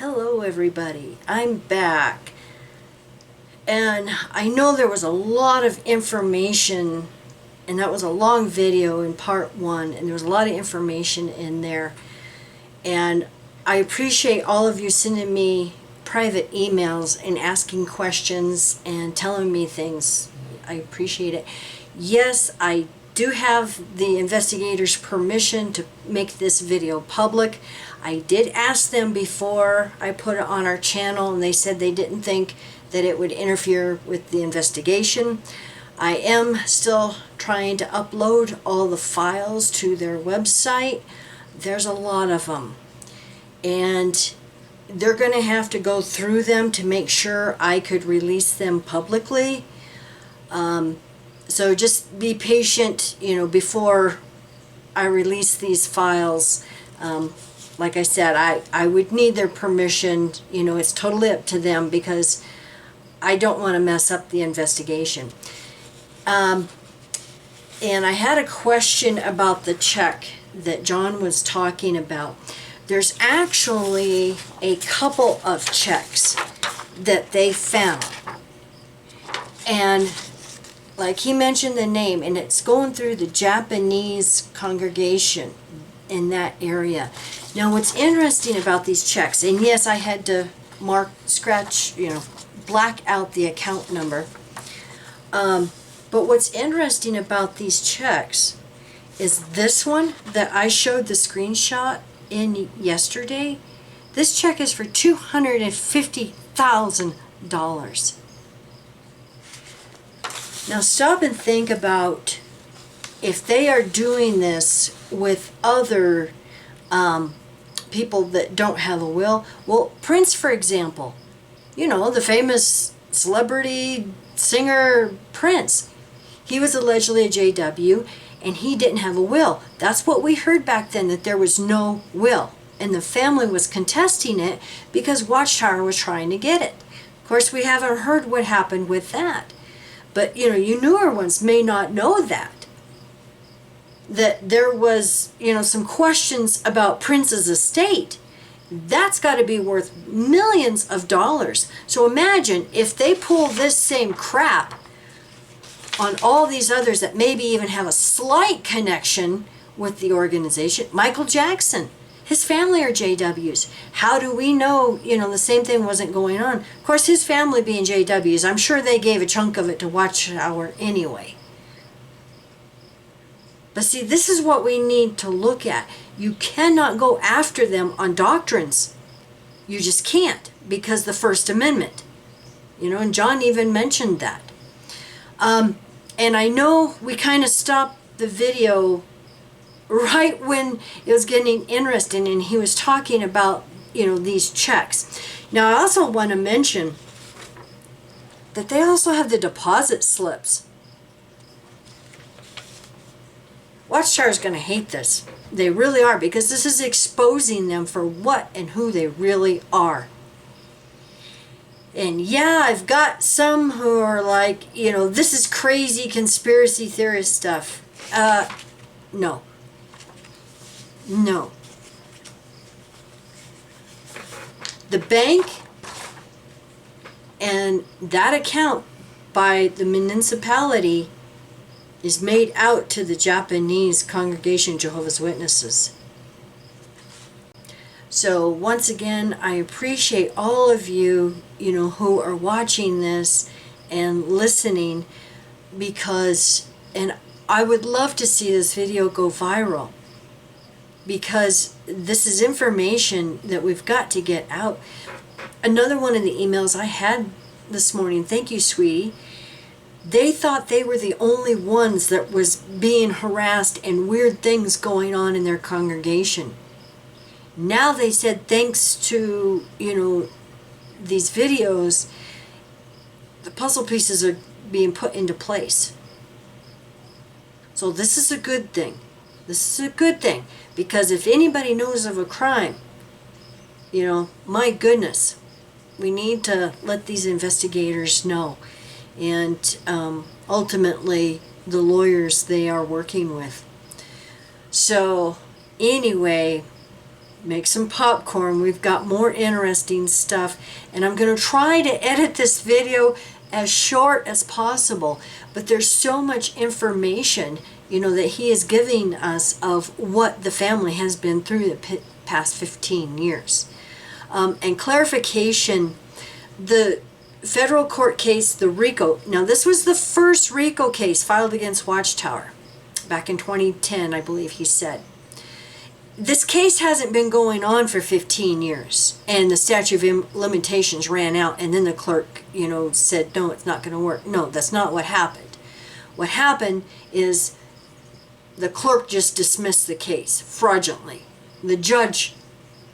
Hello everybody, I'm back, and I know there was a lot of information, and that was a long video in part one, and there was a lot of information in there, and I appreciate all of you sending me private emails and asking questions and telling me things. I appreciate it. Yes, I do have the investigators' permission to make this video public. I did ask them before I put it on our channel, and they said they didn't think that it would interfere with the investigation. I am still trying to upload all the files to their website. There's a lot of them, and they're going to have to go through them to make sure I could release them publicly. So just be patient, before I release these files. Like I said, I would need their permission. It's totally up to them because I don't want to mess up the investigation. And I had a question about the check that John was talking about. There's actually a couple of checks that they found. And like he mentioned the name, and it's going through the Japanese congregation in that area. Now what's interesting about these checks, and yes, I had to black out the account number. But what's interesting about these checks is this one that I showed the screenshot in yesterday. This check is for $250,000. Now stop and think about if they are doing this with other people that don't have a will. Well, Prince, for example, the famous celebrity singer Prince, he was allegedly a JW, and he didn't have a will. That's what we heard back then, that there was no will, and the family was contesting it because Watchtower was trying to get it. Of course, we haven't heard what happened with that. But, you newer ones may not know that there was, some questions about Prince's estate. That's got to be worth millions of dollars. So imagine if they pull this same crap on all these others that maybe even have a slight connection with the organization. Michael Jackson, his family are JWs. How do we know, the same thing wasn't going on? Of course, his family being JWs, I'm sure they gave a chunk of it to Watchtower anyway. But see, this is what we need to look at. You cannot go after them on doctrines. You just can't, because the First Amendment. And John even mentioned that. And I know we kind of stopped the video right when it was getting interesting, and he was talking about, these checks. Now, I also want to mention that they also have the deposit slips. Watchtower is going to hate this. They really are, because this is exposing them for what and who they really are. And yeah, I've got some who are like, this is crazy conspiracy theorist stuff. No. No. The bank and that account by the municipality is made out to the Japanese Congregation of Jehovah's Witnesses. So once again, I appreciate all of you, who are watching this and listening, because, and I would love to see this video go viral, because this is information that we've got to get out. Another one of the emails I had this morning, thank you, sweetie, they thought they were the only ones that was being harassed and weird things going on in their congregation. Now they said, thanks to, these videos, the puzzle pieces are being put into place. So this is a good thing. This is a good thing, because if anybody knows of a crime, my goodness, we need to let these investigators know. And ultimately the lawyers they are working with. So anyway, make some popcorn. We've got more interesting stuff, and I'm going to try to edit this video as short as possible, but there's so much information, that he is giving us of what the family has been through the past 15 years. And clarification, the federal court case, the RICO, now this was the first RICO case filed against Watchtower back in 2010, I believe he said. This case hasn't been going on for 15 years, and the statute of limitations ran out, and then the clerk, said, no, it's not going to work. No, that's not what happened. What happened is the clerk just dismissed the case fraudulently. The judge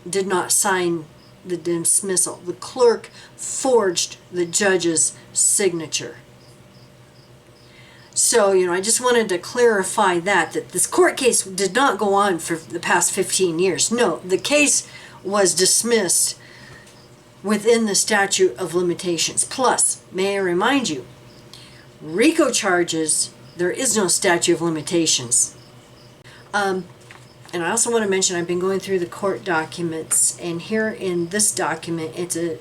did not sign the dismissal. The clerk forged the judge's signature. So, I just wanted to clarify that this court case did not go on for the past 15 years. No, the case was dismissed within the statute of limitations. Plus, may I remind you, RICO charges, there is no statute of limitations. And I also want to mention, I've been going through the court documents, and here in this document, it's a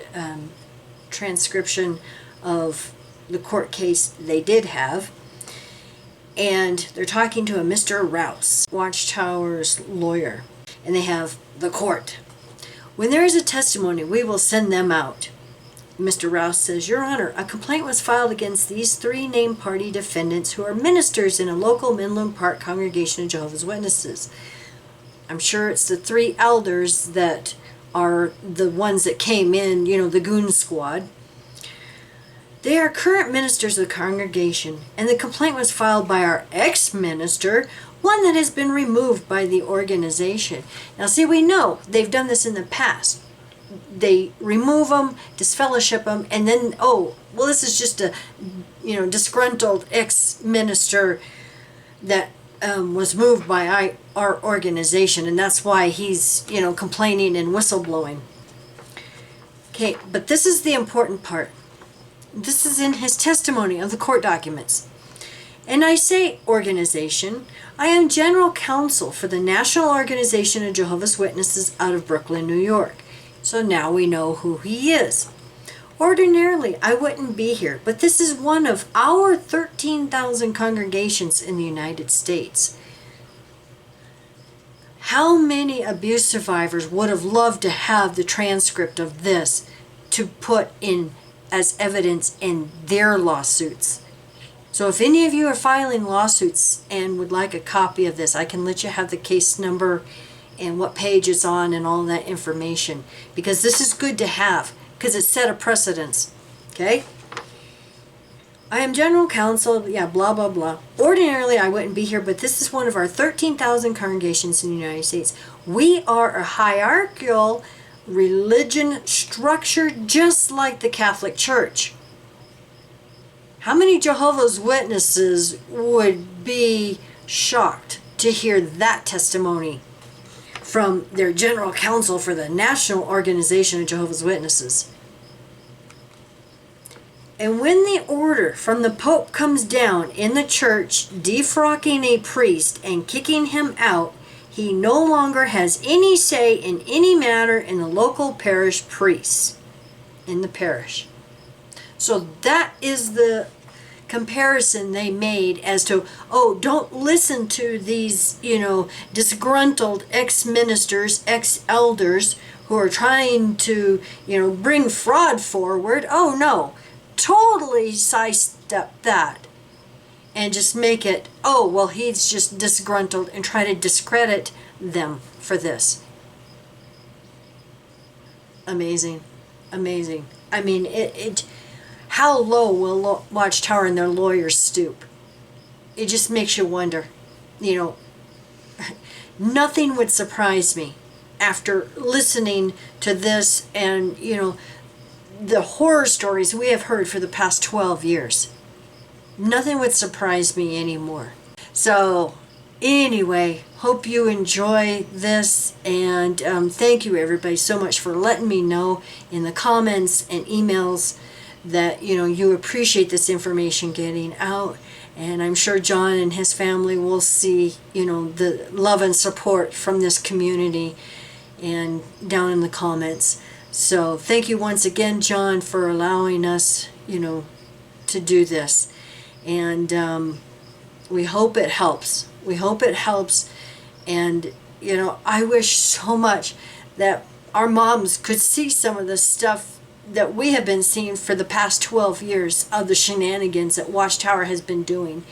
transcription of the court case they did have. And they're talking to a Mr. Rouse, Watchtower's lawyer, and they have the court. When there is a testimony, we will send them out. Mr. Rouse says, Your Honor, a complaint was filed against these 3 named party defendants who are ministers in a local Menlo Park congregation of Jehovah's Witnesses. I'm sure it's the 3 elders that are the ones that came in, the goon squad. They are current ministers of the congregation, and the complaint was filed by our ex-minister, one that has been removed by the organization. Now, see, we know they've done this in the past. They remove them, disfellowship them, and then, this is just a, disgruntled ex-minister that was moved by our organization, and that's why he's, complaining and whistleblowing. Okay, but this is the important part. This is in his testimony of the court documents. And I say organization, I am general counsel for the National Organization of Jehovah's Witnesses out of Brooklyn, New York. So now we know who he is. Ordinarily, I wouldn't be here, but this is one of our 13,000 congregations in the United States. How many abuse survivors would have loved to have the transcript of this to put in as evidence in their lawsuits? So if any of you are filing lawsuits and would like a copy of this, I can let you have the case number and what page it's on and all that information, because this is good to have, because it set a precedence. Okay? I am general counsel, blah, blah, blah. Ordinarily, I wouldn't be here, but this is one of our 13,000 congregations in the United States. We are a hierarchical religion structured just like the Catholic Church. How many Jehovah's Witnesses would be shocked to hear that testimony from their general counsel for the National Organization of Jehovah's Witnesses? And when the order from the Pope comes down in the church defrocking a priest and kicking him out, he no longer has any say in any matter in the local parish priests in the parish. So that is the comparison they made as to, don't listen to these, disgruntled ex-ministers, ex-elders who are trying to, bring fraud forward. Oh no, totally sidestep that. And just make it, he's just disgruntled, and try to discredit them for this. Amazing. Amazing. I mean, how low will Watchtower and their lawyers stoop? It just makes you wonder. Nothing would surprise me after listening to this and, the horror stories we have heard for the past 12 years. Nothing would surprise me anymore. So, anyway, hope you enjoy this, and thank you everybody so much for letting me know in the comments and emails that you appreciate this information getting out, and I'm sure John and his family will see the love and support from this community, and down in the comments. So thank you once again, John, for allowing us, to do this. And we hope it helps. We hope it helps. And, I wish so much that our moms could see some of the stuff that we have been seeing for the past 12 years of the shenanigans that Watchtower has been doing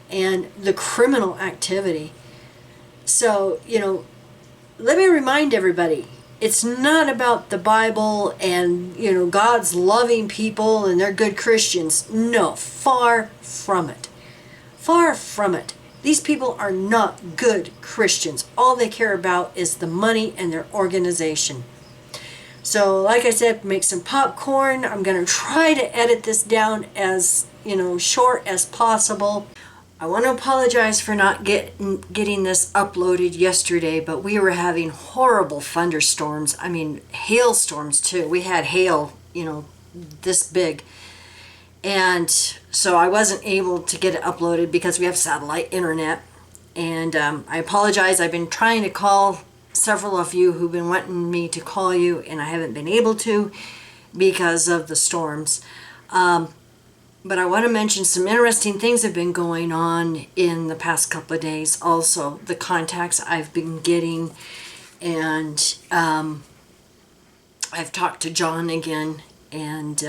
and the criminal activity. So, let me remind everybody, it's not about the Bible and, God's loving people and they're good Christians. No, far from it. Far from it. These people are not good Christians. All they care about is the money and their organization. So, like I said, make some popcorn. I'm going to try to edit this down as, short as possible. I want to apologize for not getting this uploaded yesterday, but we were having horrible thunderstorms. I mean, hailstorms too. We had hail, this big. And so I wasn't able to get it uploaded because we have satellite internet. And I apologize. I've been trying to call several of you who've been wanting me to call you, and I haven't been able to because of the storms. But I want to mention some interesting things have been going on in the past couple of days. Also, the contacts I've been getting, and I've talked to John again, and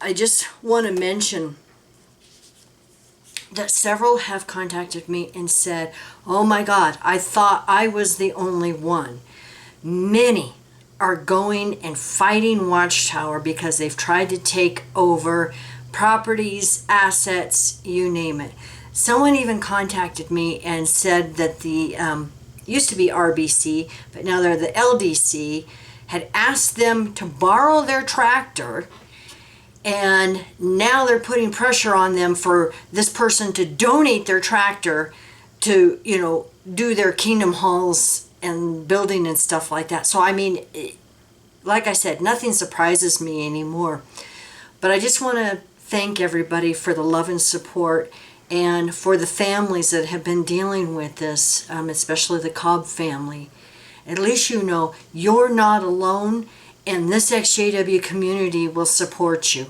I just want to mention that several have contacted me and said, oh my God, I thought I was the only one. Many are going and fighting Watchtower because they've tried to take over properties, assets, you name it. Someone even contacted me and said that the, used to be RBC, but now they're the LDC, had asked them to borrow their tractor, and now they're putting pressure on them for this person to donate their tractor to, do their kingdom halls and building and stuff like that. So, I mean, like I said, nothing surprises me anymore. But I just want to thank everybody for the love and support, and for the families that have been dealing with this, especially the Cobb family. At least you're not alone, and this XJW community will support you.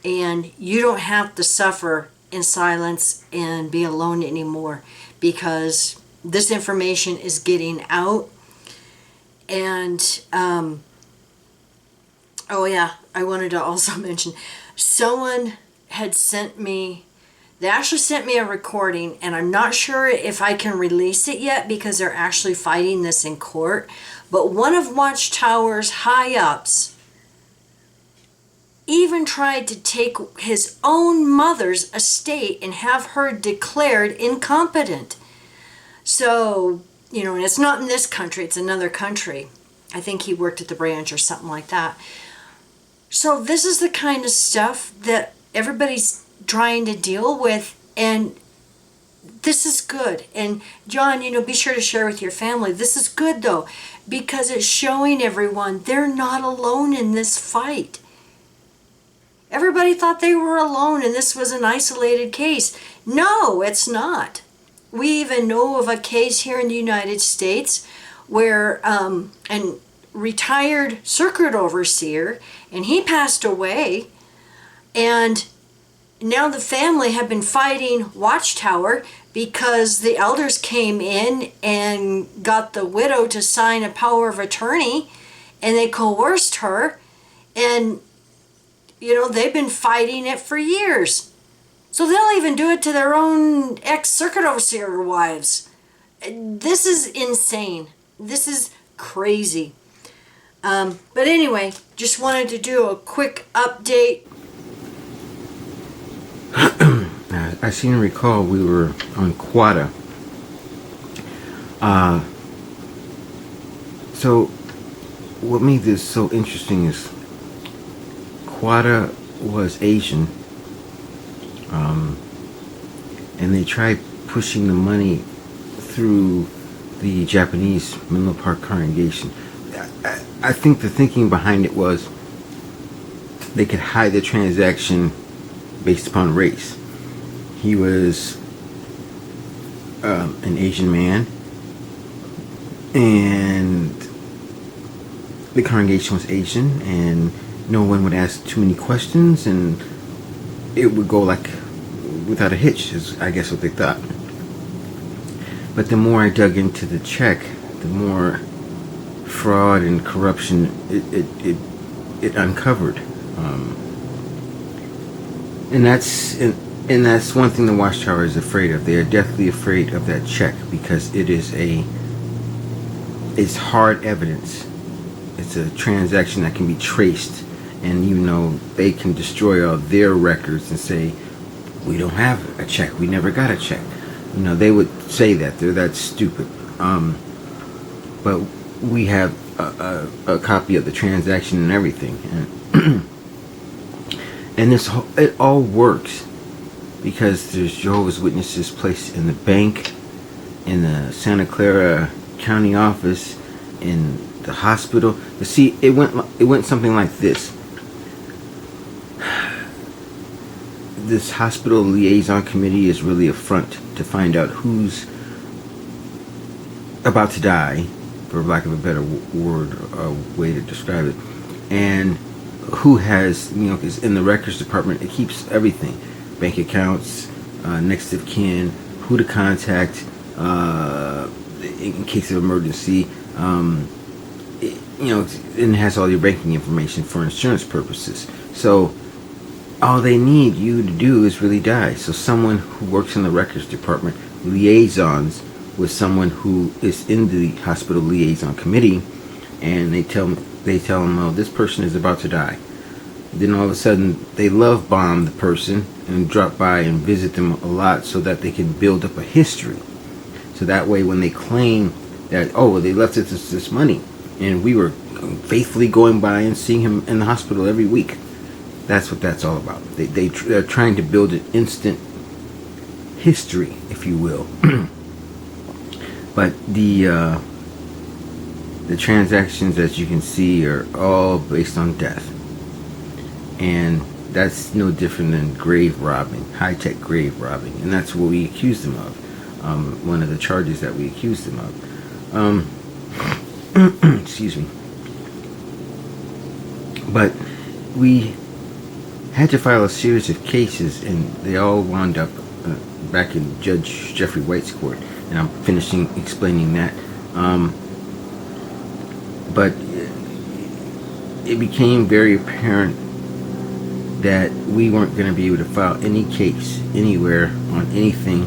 And you don't have to suffer in silence and be alone anymore, because this information is getting out. And, oh yeah, I wanted to also mention, someone had sent me, they actually sent me a recording, and I'm not sure if I can release it yet because they're actually fighting this in court. But one of Watchtower's high-ups even tried to take his own mother's estate and have her declared incompetent. So, and it's not in this country, it's another country. I think he worked at the branch or something like that. So this is the kind of stuff that everybody's trying to deal with, and this is good. And John, be sure to share with your family. This is good though, because it's showing everyone they're not alone in this fight. Everybody thought they were alone and this was an isolated case. No, it's not. We even know of a case here in the United States where an retired circuit overseer, and he passed away, and now the family have been fighting Watchtower because the elders came in and got the widow to sign a power of attorney, and they coerced her, and they've been fighting it for years. So they'll even do it to their own ex-circuit overseer wives. This is insane. This is crazy. But anyway, just wanted to do a quick update. I seem to recall we were on Quada. So what made this so interesting is Quada was Asian, and they tried pushing the money through the Japanese Menlo Park congregation. I think the thinking behind it was they could hide the transaction based upon race. He was an Asian man and the congregation was Asian, and no one would ask too many questions, and it would go like without a hitch, is I guess what they thought. But the more I dug into the check, the more fraud and corruption it uncovered, and that's one thing the Watchtower is afraid of. They are deathly afraid of that check because it's hard evidence. It's a transaction that can be traced, and they can destroy all their records and say, we don't have a check, we never got a check. They would say that they're that stupid. But we have a copy of the transaction and everything, and it all works because there's Jehovah's Witnesses placed in the bank, in the Santa Clara County office, in the hospital. But see, it went something like this. This hospital liaison committee is really a front to find out who's about to die, for lack of a better word or way to describe it, and who has, because in the records department it keeps everything, bank accounts, next of kin, who to contact in case of emergency, and it has all your banking information for insurance purposes. So all they need you to do is really die. So someone who works in the records department liaisons with someone who is in the hospital liaison committee, and they tell them, oh, this person is about to die. Then all of a sudden they love bomb the person and drop by and visit them a lot so that they can build up a history. So that way when they claim that, oh, well, they left us this money and we were faithfully going by and seeing him in the hospital every week. That's what that's all about. They're trying to build an instant history, if you will. But the transactions, as you can see, are all based on death. And that's no different than grave robbing, high-tech grave robbing. And that's what we accused them of. One of the charges that we accused them of. Excuse me. But we had to file a series of cases, and they all wound up back in Judge Jeffrey White's court, and I'm finishing explaining that. But it became very apparent that we weren't going to be able to file any case anywhere on anything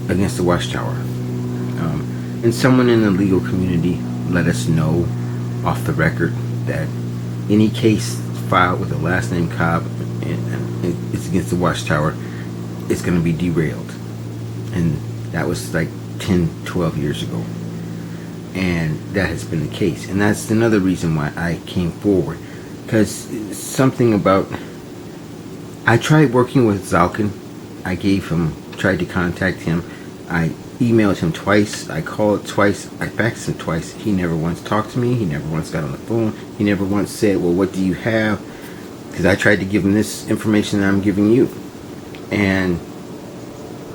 against the Watchtower. And someone in the legal community let us know off the record that any case filed with the last name Cobb and it's against the Watchtower, it's going to be derailed. And that was like 10, 12 years ago. And that has been the case. And that's another reason why I came forward. Because something about... I tried working with Zalkin. I tried to contact him. I emailed him twice. I called twice. I faxed him twice. He never once talked to me. He never once got on the phone. He never once said, well, what do you have? Because I tried to give him this information that I'm giving you. And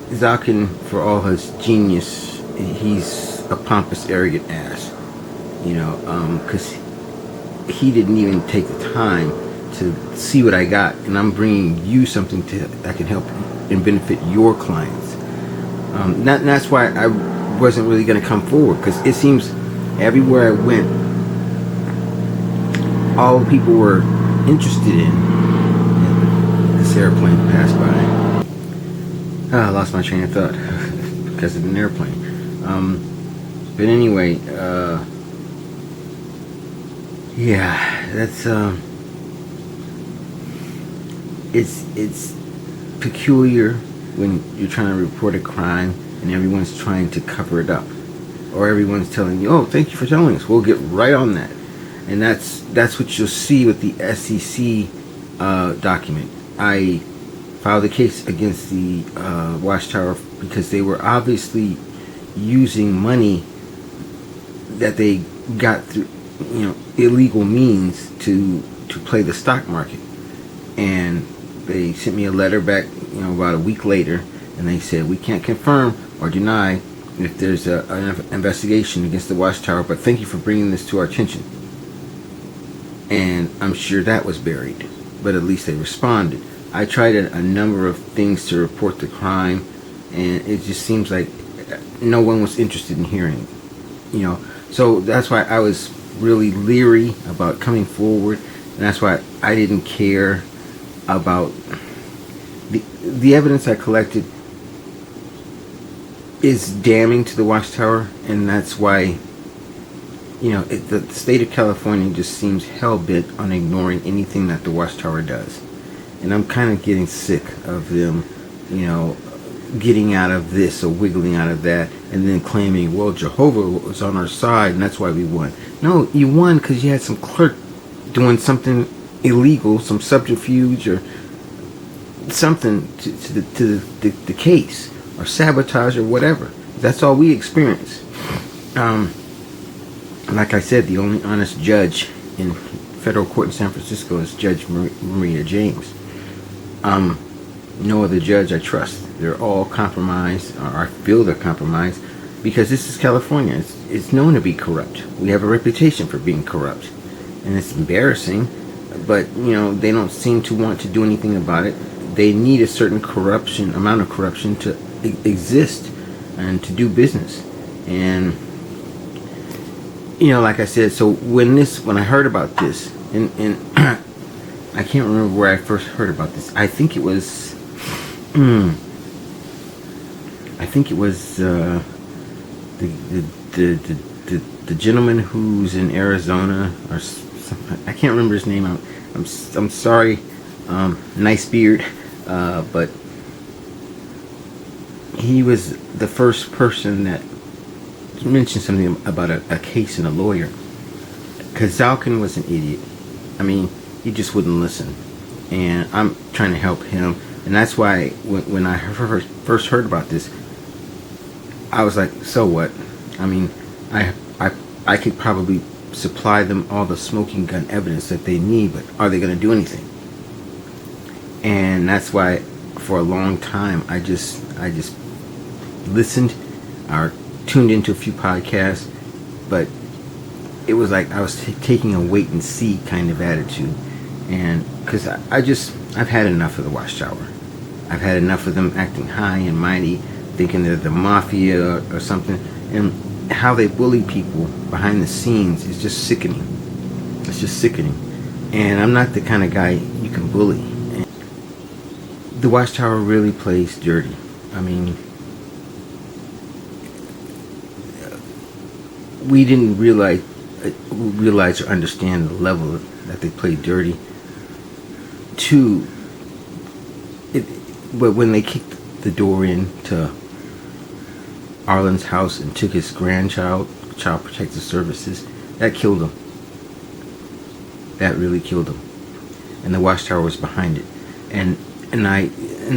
Zalkin, for all his genius, he's a pompous, arrogant ass. Because he didn't even take the time to see what I got, and I'm bringing you something that can help and benefit your clients. That's why I wasn't really going to come forward, because it seems everywhere I went, all people were interested in. This airplane passed by. I lost my train of thought because of an airplane. But anyway, yeah, that's it's peculiar when you're trying to report a crime and everyone's trying to cover it up, or everyone's telling you, oh, thank you for telling us, we'll get right on that. And that's what you'll see with the SEC document. I filed a case against the Watchtower because they were obviously using money that they got through illegal means to play the stock market. And they sent me a letter back about a week later, and they said, we can't confirm or deny if there's an investigation against the Watchtower, but thank you for bringing this to our attention. And I'm sure that was buried, but at least they responded. I tried a number of things to report the crime, and it just seems like no one was interested in hearing it, you know. So that's why I was really leery about coming forward, and that's why I didn't care about the evidence I collected is damning to the Watchtower, and that's why, you know, the state of California just seems hell-bent on ignoring anything that the Watchtower does. And I'm kind of getting sick of them, you know, getting out of this or wiggling out of that and then claiming, well, Jehovah was on our side and that's why we won. No, you won because you had some clerk doing something illegal, some subterfuge or something to the case, or sabotage or whatever. That's all we experienced. Like I said, the only honest judge in federal court in San Francisco is Judge Maria James. No other judge I trust. They're all compromised, or I feel they're compromised, because this is California. It's known to be corrupt. We have a reputation for being corrupt, and it's embarrassing. But you know, they don't seem to want to do anything about it. They need a certain amount of corruption to exist and to do business. And you know, like I said, so when I heard about this, and I can't remember where I first heard about this. I think it was the gentleman who's in Arizona, or something. I can't remember his name. I'm sorry. Nice beard, but he was the first person that mentioned something about a case and a lawyer. Because Zalkin was an idiot. I mean, he just wouldn't listen, and I'm trying to help him. And that's why when I first heard about this, I was like, so what? I mean, I could probably supply them all the smoking gun evidence that they need, but are they going to do anything? And that's why for a long time I just listened or tuned into a few podcasts, but it was like I was taking a wait and see kind of attitude. And because I've had enough of the Watchtower. I've had enough of them acting high and mighty, thinking they're the mafia or something, and how they bully people behind the scenes is just sickening. It's just sickening. And I'm not the kind of guy you can bully. And the Watchtower really plays dirty. I mean, we didn't realize or understand the level that they play dirty. But when they kicked the door into Arlen's house and took his grandchild, Child Protective Services, that killed him. That really killed him. And the Watchtower was behind it. And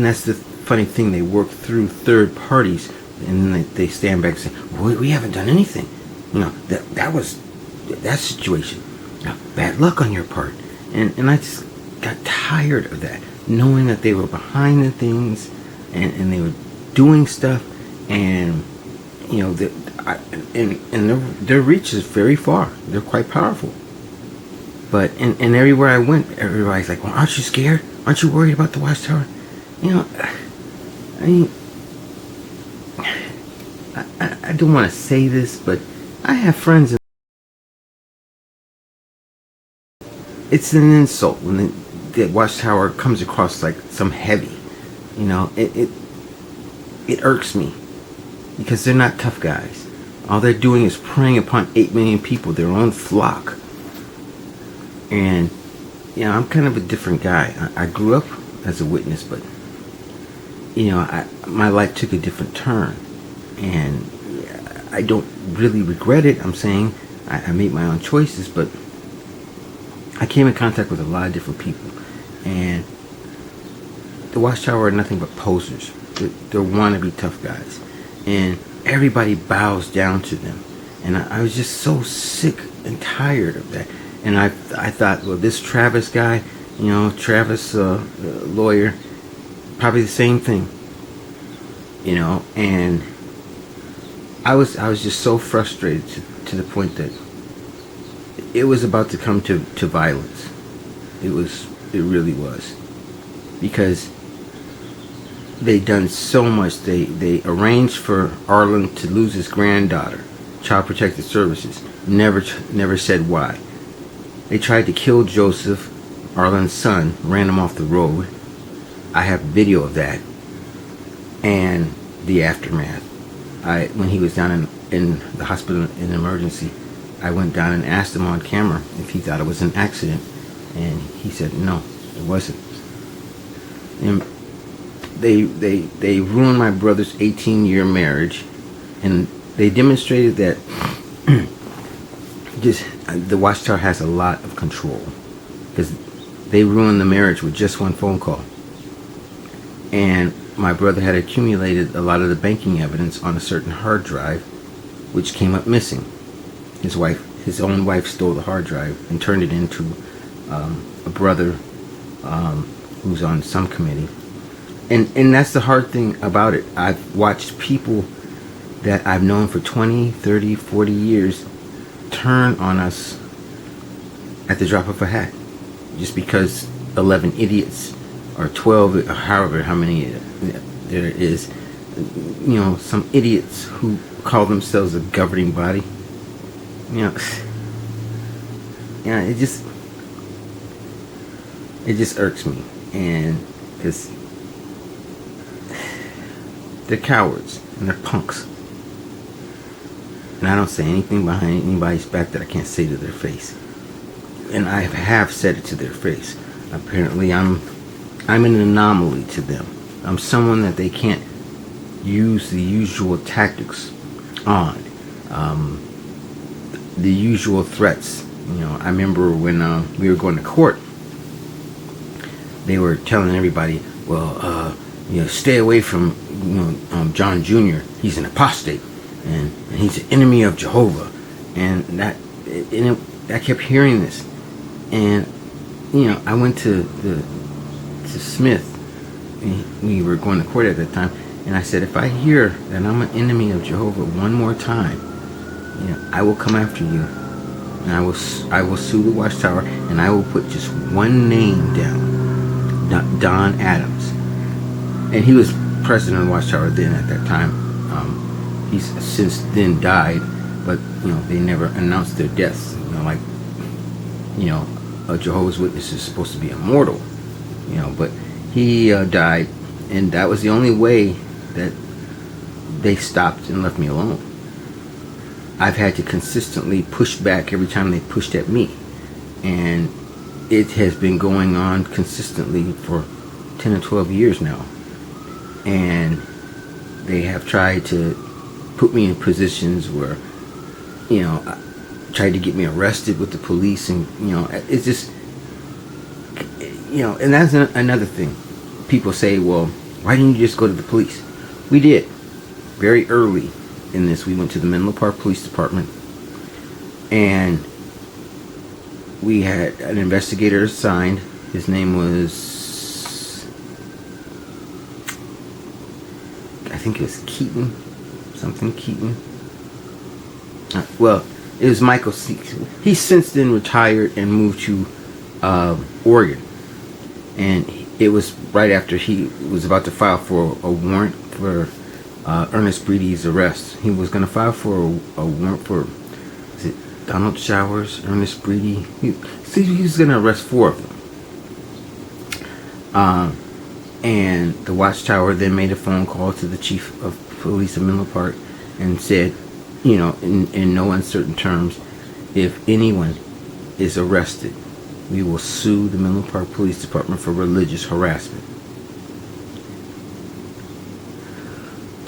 that's the funny thing. They work through third parties, and then they stand back and say, well, we haven't done anything. You know, that was that situation. Now, bad luck on your part. And I just got tired of that, knowing that they were behind the things and they were doing stuff, and you know, their reach is very far. They're quite powerful. But and everywhere I went, everybody's like, well, aren't you scared? Aren't you worried about the Watchtower? You know, I mean, I don't want to say this, but I have friends. It's an insult when the Watchtower comes across like some heavy. You know, it irks me, because they're not tough guys. All they're doing is preying upon 8 million people, their own flock. And you know, I'm kind of a different guy. I grew up as a witness, but you know, my life took a different turn, and I don't really regret it. I'm saying I made my own choices, but I came in contact with a lot of different people, and the Watchtower are nothing but posers. They're wannabe tough guys, and everybody bows down to them. And I was just so sick and tired of that. And I thought, well, this Travis guy, you know, Travis lawyer, probably the same thing, you know. And I was just so frustrated to the point that it was about to come to violence. It really was, because they done so much. They arranged for Arlen to lose his granddaughter. Child Protective Services never said why. They tried to kill Joseph, Arlen's son, ran him off the road. I have video of that, and the aftermath. When he was down in the hospital in emergency, I went down and asked him on camera if he thought it was an accident, and he said no, it wasn't. And they ruined my brother's 18-year marriage, and they demonstrated that just the Watchtower has a lot of control, because they ruined the marriage with just one phone call. And my brother had accumulated a lot of the banking evidence on a certain hard drive, which came up missing. His own wife stole the hard drive and turned it into a brother who's on some committee. And that's the hard thing about it. I've watched people that I've known for 20, 30, 40 years turn on us at the drop of a hat, just because 11 idiots or 12, or however how many there is, some idiots who call themselves a governing body. It just irks me, and because they're cowards and they're punks, and I don't say anything behind anybody's back that I can't say to their face, and I have said it to their face. Apparently I'm an anomaly to them. I'm someone that they can't use the usual tactics on, the usual threats. I remember when we were going to court, they were telling everybody, well, stay away from John Jr. He's an apostate, and he's an enemy of Jehovah, I kept hearing this, and I went to Smith. We were going to court at that time, and I said, if I hear that I'm an enemy of Jehovah one more time, I will come after you, and I will sue the Watchtower, and I will put just one name down, Don Adams. And he was president of the Watchtower then at that time. He's since then died, but they never announced their deaths. A Jehovah's Witness is supposed to be immortal, but he died, and that was the only way that they stopped and left me alone. I've had to consistently push back every time they pushed at me, and it has been going on consistently for 10 or 12 years now, and they have tried to put me in positions where tried to get me arrested with the police, and it's just and that's another thing. People say, well, why didn't you just go to the police? We did. Very early in this, we went to the Menlo Park Police Department, and we had an investigator assigned. His name was, I think it was Keaton, something Keaton. Well, it was Michael C. He's since then retired and moved to Oregon, and it was right after he was about to file for a warrant for Ernest Breedy's arrest. He was going to file for a warrant for, is it Donald Showers, Ernest Breedy? He was going to arrest 4 of them. And the Watchtower then made a phone call to the chief of police of Menlo Park and said, in no uncertain terms, if anyone is arrested, we will sue the Menlo Park Police Department for religious harassment.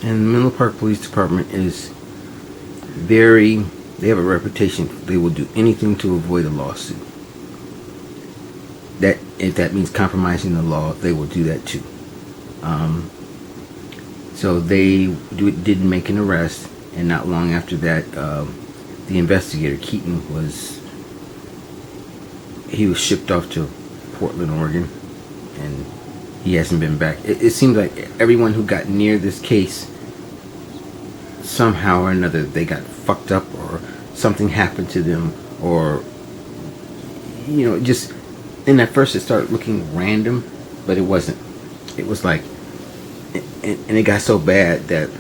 And the Menlo Park Police Department is they have a reputation. They will do anything to avoid a lawsuit. That if that means compromising the law, they will do that too. So they didn't make an arrest, and not long after that, the investigator Keaton was shipped off to Portland, Oregon, and he hasn't been back. It seems like everyone who got near this case somehow or another they got fucked up or something happened to them, or just, and at first it started looking random, but it wasn't. It was like, and it got so bad that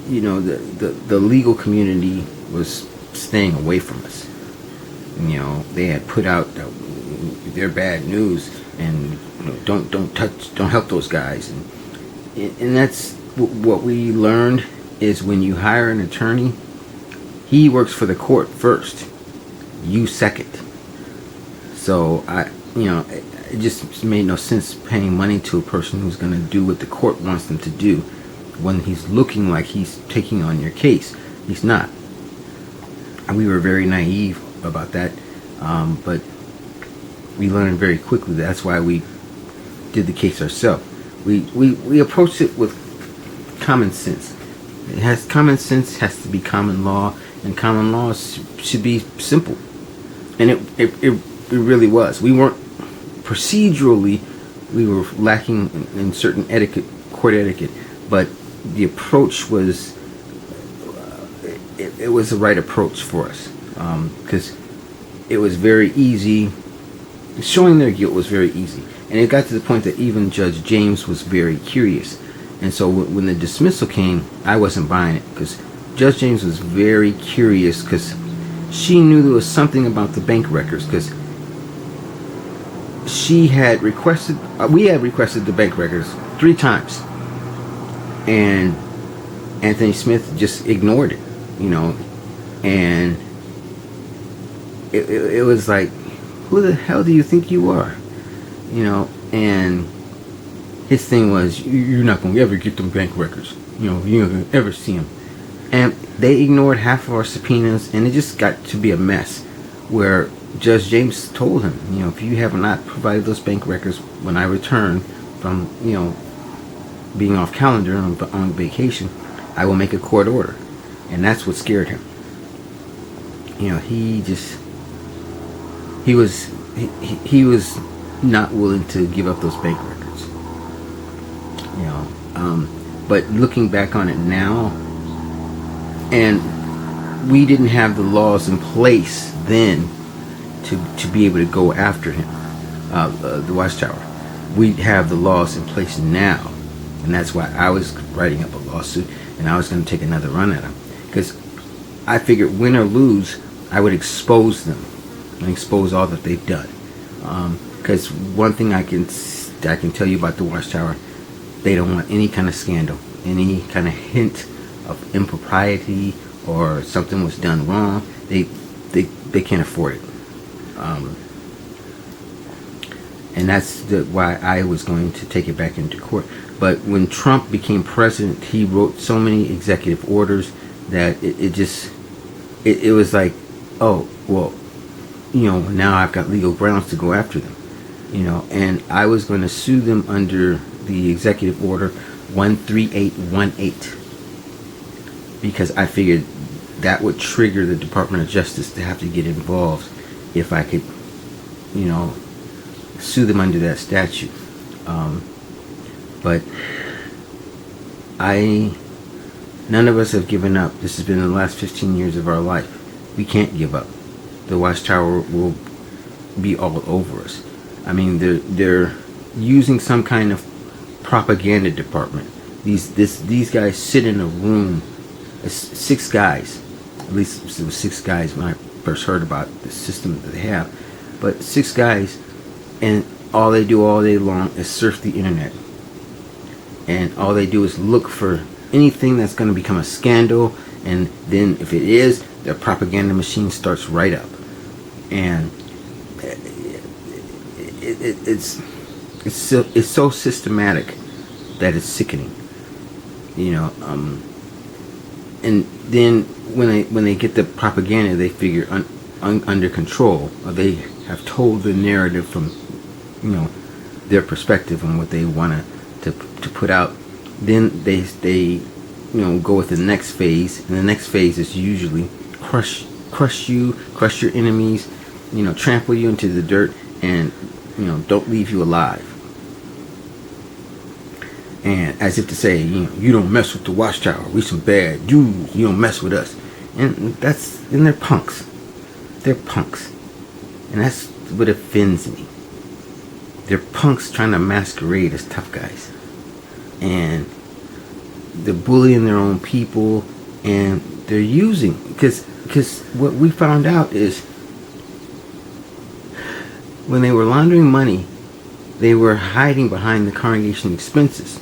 the legal community was staying away from us. They had put out their bad news, and don't help those guys, and that's what we learned is when you hire an attorney, he works for the court first, you second. So it just made no sense paying money to a person who's going to do what the court wants them to do when he's looking like he's taking on your case. He's not. And we were very naive about that, but we learned very quickly. That's why we did the case ourselves. We approached it with common sense. Common sense has to be common law, and common law should be simple. And it really was. We weren't procedurally, we were lacking in certain court etiquette, but the approach was it was the right approach for us, because it was very easy. Showing their guilt was very easy, and it got to the point that even Judge James was very curious. And so when the dismissal came, I wasn't buying it, because Judge James was very curious, because she knew there was something about the bank records, because we had requested the bank records 3 times, and Anthony Smith just ignored it, and it was like, who the hell do you think you are? And his thing was, you're not going to ever get them bank records. You're not going to ever see them. And they ignored half of our subpoenas, and it just got to be a mess where Judge James told him, if you have not provided those bank records when I return from, being off calendar on vacation, I will make a court order. And that's what scared him. He was not willing to give up those bank records. But looking back on it now, and we didn't have the laws in place then to be able to go after him, the Watchtower. We have the laws in place now, and that's why I was writing up a lawsuit, and I was going to take another run at him, because I figured win or lose, I would expose them and expose all that they've done. Because one thing I can tell you about the Watchtower, they don't want any kind of scandal, any kind of hint of impropriety or something was done wrong. They can't afford it. And that's why I was going to take it back into court. But when Trump became president, he wrote so many executive orders that it was like, oh, well, now I've got legal grounds to go after them. And I was going to sue them under the executive order 13818, because I figured that would trigger the Department of Justice to have to get involved if I could, sue them under that statute. But none of us have given up. This has been the last 15 years of our life. We can't give up. The Watchtower will be all over us. I mean, they're using some kind of propaganda department. These guys sit in a room. 6 guys. At least it was 6 guys when I first heard about the system that they have. But 6 guys, and all they do all day long is surf the internet. And all they do is look for anything that's going to become a scandal, and then if it is, their propaganda machine starts right up. And it's so systematic that it's sickening, and then when they get the propaganda, they figure under control, or they have told the narrative from their perspective and what they want to put out. Then they go with the next phase, and the next phase is usually crush your enemies, trample you into the dirt, and don't leave you alive. and as if to say, you don't mess with the Watchtower. We some bad dudes. You don't mess with us. And they're punks. They're punks, and that's what offends me. They're punks trying to masquerade as tough guys, and they're bullying their own people, and they're using because what we found out is when they were laundering money, they were hiding behind the congregation expenses.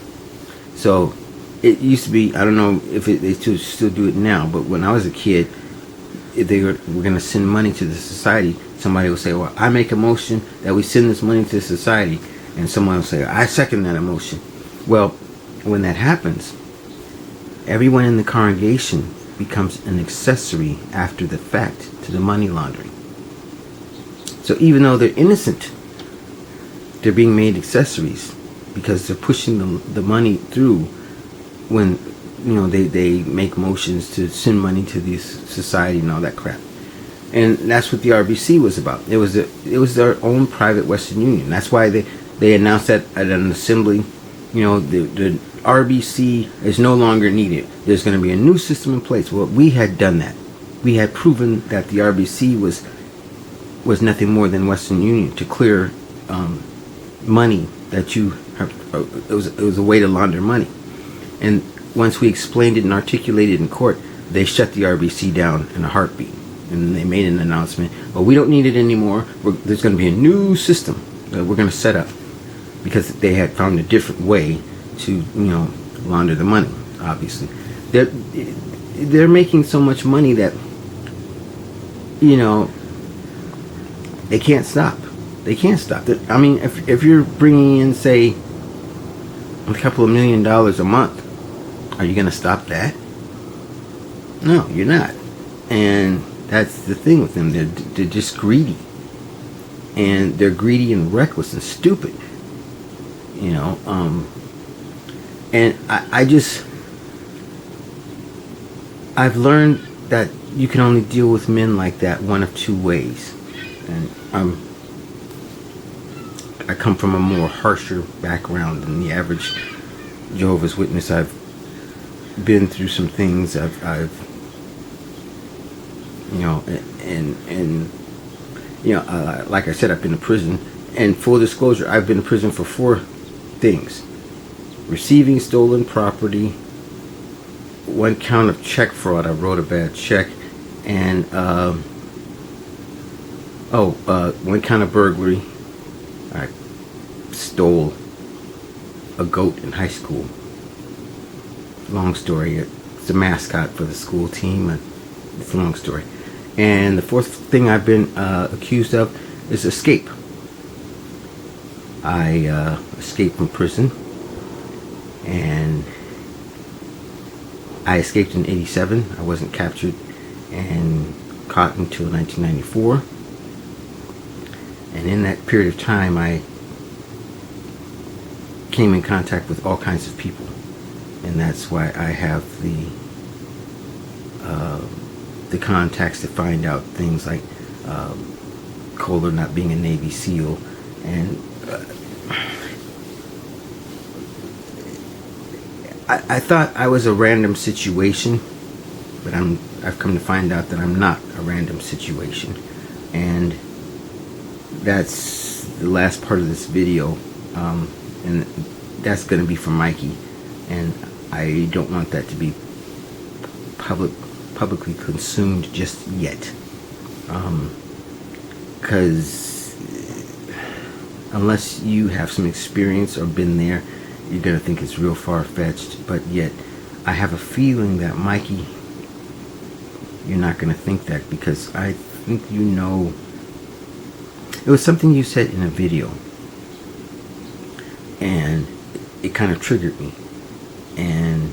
So it used to be, I don't know if they still do it now, but when I was a kid, if they were going to send money to the society, somebody would say, well, I make a motion that we send this money to society, and someone will say, I second that motion. Well, when that happens, everyone in the congregation becomes an accessory after the fact to the money laundering. So even though they're innocent, they're being made accessories because they're pushing the money through when they make motions to send money to the society and all that crap. And that's what the RBC was about. It was their own private Western Union. That's why they announced that at an assembly. The RBC is no longer needed. There's going to be a new system in place. Well, we had done that. We had proven that the RBC was nothing more than Western Union to clear money that you have. It was a way to launder money. And once we explained it and articulated it in court, they shut the RBC down in a heartbeat. And they made an announcement, well, we don't need it anymore. There's going to be a new system that we're going to set up, because they had found a different way to, launder the money, obviously. They're making so much money that, they can't stop. They can't stop. I mean, if you're bringing in, say, a couple of $1 million a month, are you going to stop that? No, you're not. And that's the thing with them. They're just greedy. And they're greedy and reckless and stupid. And I've learned that you can only deal with men like that one of two ways. And I come from a more harsher background than the average Jehovah's Witness. I've been through some things. I've like I said, I've been to prison. And full disclosure, I've been to prison for 4 things: receiving stolen property, 1 count of check fraud. I wrote a bad check, and 1 count of burglary. I stole a goat in high school. Long story. It's a mascot for the school team. It's a long story. And the 4th thing I've been accused of is escape. I escaped from prison, and I escaped in '87. I wasn't captured and caught until 1994. And in that period of time, I came in contact with all kinds of people, and that's why I have the contacts to find out things like Kohler not being a Navy SEAL, and I thought I was a random situation, but I've come to find out that I'm not a random situation, and that's the last part of this video, and that's going to be for Mikey, and I don't want that to be publicly consumed just yet, because unless you have some experience or been there, you're going to think it's real far-fetched. But yet I have a feeling that, Mikey, you're not going to think that, because I think it was something you said in a video, and it kind of triggered me. And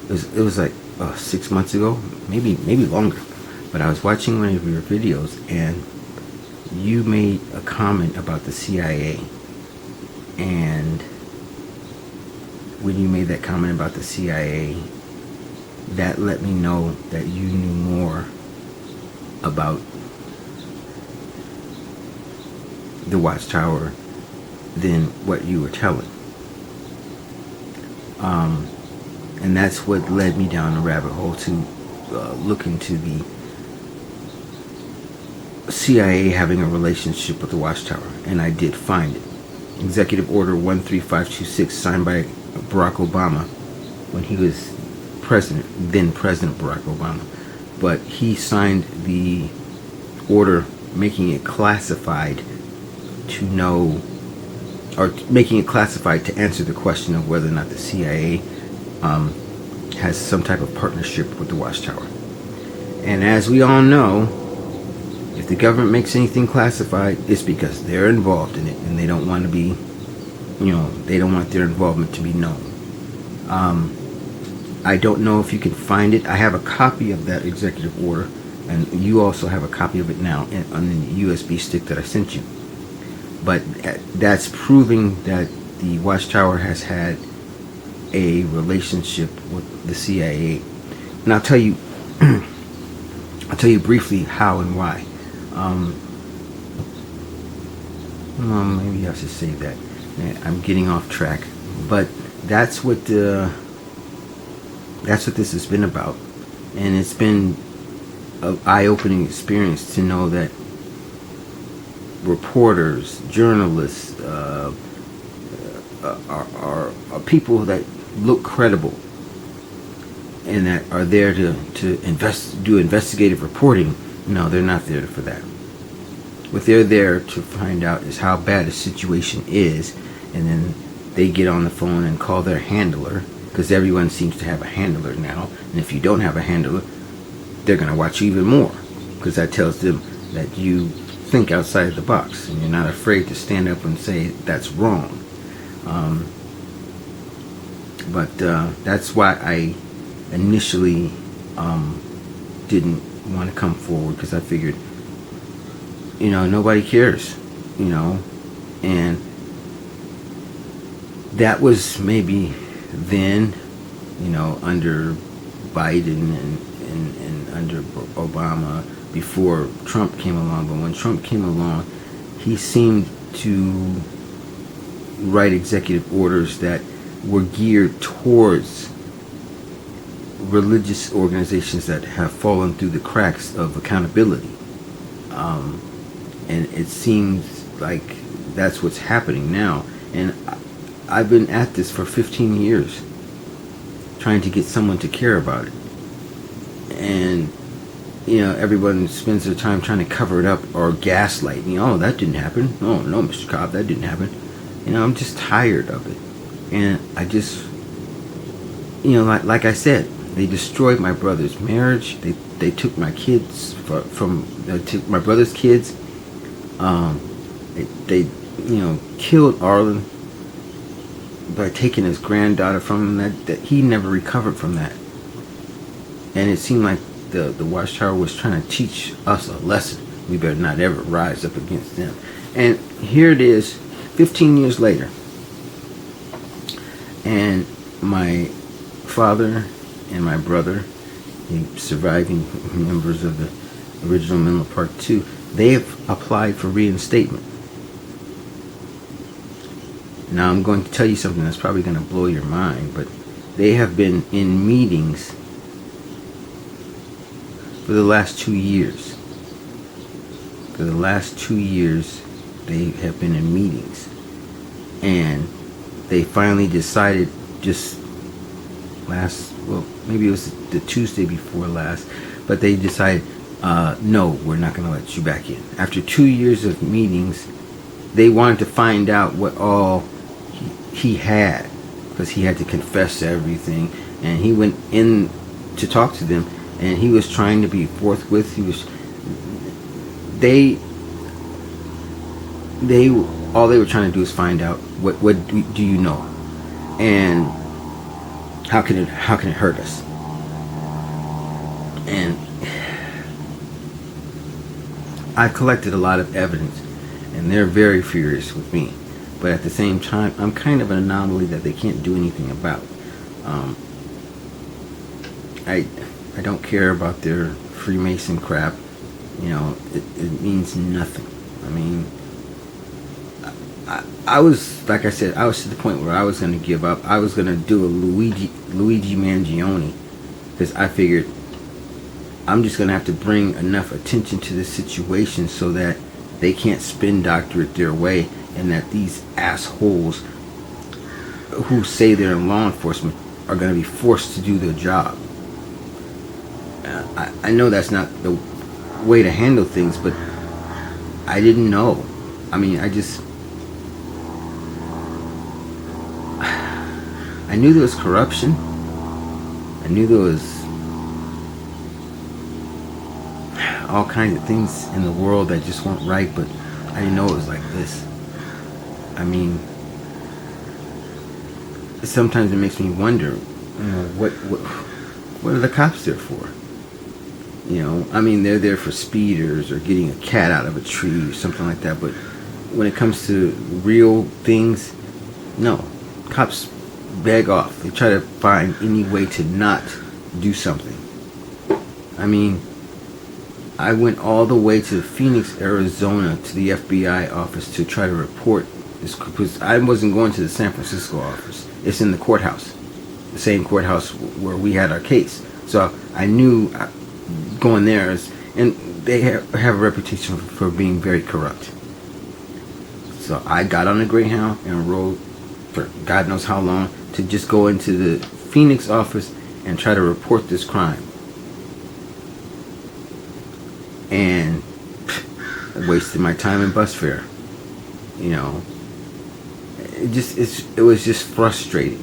it was like 6 months ago, maybe longer, but I was watching one of your videos, and you made a comment about the CIA. And when you made that comment about the CIA, that let me know that you knew more about the Watchtower than what you were telling. And that's what led me down the rabbit hole to look into the CIA having a relationship with the Watchtower, and I did find it. Executive Order 13526, signed by Barack Obama when he was president, then President Barack Obama. But he signed the order making it classified to know, or making it classified to answer the question of whether or not the CIA has some type of partnership with the Watchtower. And as we all know, if the government makes anything classified, it's because they're involved in it, and they don't want to be, they don't want their involvement to be known. I don't know if you can find it. I have a copy of that executive order, and you also have a copy of it now on the USB stick that I sent you. But that's proving that the Watchtower has had a relationship with the CIA. And I'll tell you, briefly how and why. Maybe I should say that. I'm getting off track, but that's what this has been about, and it's been an eye-opening experience to know that reporters, journalists, are people that look credible and that are there to do investigative reporting. No, they're not there for that. What they're there to find out is how bad a situation is, and then they get on the phone and call their handler, because everyone seems to have a handler now, and if you don't have a handler, they're going to watch you even more, because that tells them that you think outside the box and you're not afraid to stand up and say that's wrong. But that's why I initially didn't want to come forward, because I figured, nobody cares, and that was maybe then, under Biden and under Obama, before Trump came along. But when Trump came along, he seemed to write executive orders that were geared towards religious organizations that have fallen through the cracks of accountability. And it seems like that's what's happening now. And I've been at this for 15 years, trying to get someone to care about it. And, everyone spends their time trying to cover it up or gaslight. Oh, that didn't happen. Oh, no, Mr. Cobb, that didn't happen. I'm just tired of it. And I just, like I said, they destroyed my brother's marriage. They took my kids they took my brother's kids. They killed Arlen by taking his granddaughter from him. That he never recovered from that. And it seemed like the Watchtower was trying to teach us a lesson. We better not ever rise up against them. And here it is, 15 years later. And my father and my brother, the surviving members of the original Menlo Park 2, they have applied for reinstatement. Now I'm going to tell you something that's probably going to blow your mind, but they have been in meetings for the last 2 years. For the last 2 years, they have been in meetings. And they finally decided just maybe it was the Tuesday before last, but they decided, no, we're not going to let you back in. After 2 years of meetings, they wanted to find out what all he had, because he had to confess to everything. And he went in to talk to them, and he was trying to be forthwith. All they were trying to do is find out what do you know, and how can it hurt us. And I've collected a lot of evidence, and they're very furious with me. But at the same time, I'm kind of an anomaly that they can't do anything about. I don't care about their Freemason crap. It means nothing. I mean, I was, like I said, I was to the point where I was going to give up. I was going to do a Luigi Mangione, because I figured I'm just going to have to bring enough attention to this situation so that they can't spin doctor it their way, and that these assholes who say they're in law enforcement are going to be forced to do their job. I know that's not the way to handle things, but I didn't know. I mean, I knew there was corruption. I knew there was all kinds of things in the world that just weren't right, but I didn't know it was like this. I mean, sometimes it makes me wonder, what are the cops there for? I mean, they're there for speeders or getting a cat out of a tree or something like that, but when it comes to real things, no. Cops beg off. They try to find any way to not do something. I mean, I went all the way to Phoenix, Arizona, to the FBI office to try to report this, because I wasn't going to the San Francisco office. It's in the courthouse, the same courthouse where we had our case. So I knew going there is, and they have a reputation for being very corrupt. So I got on a Greyhound and rode for God knows how long to just go into the Phoenix office and try to report this crime. And I wasted my time in bus fare. It was just frustrating.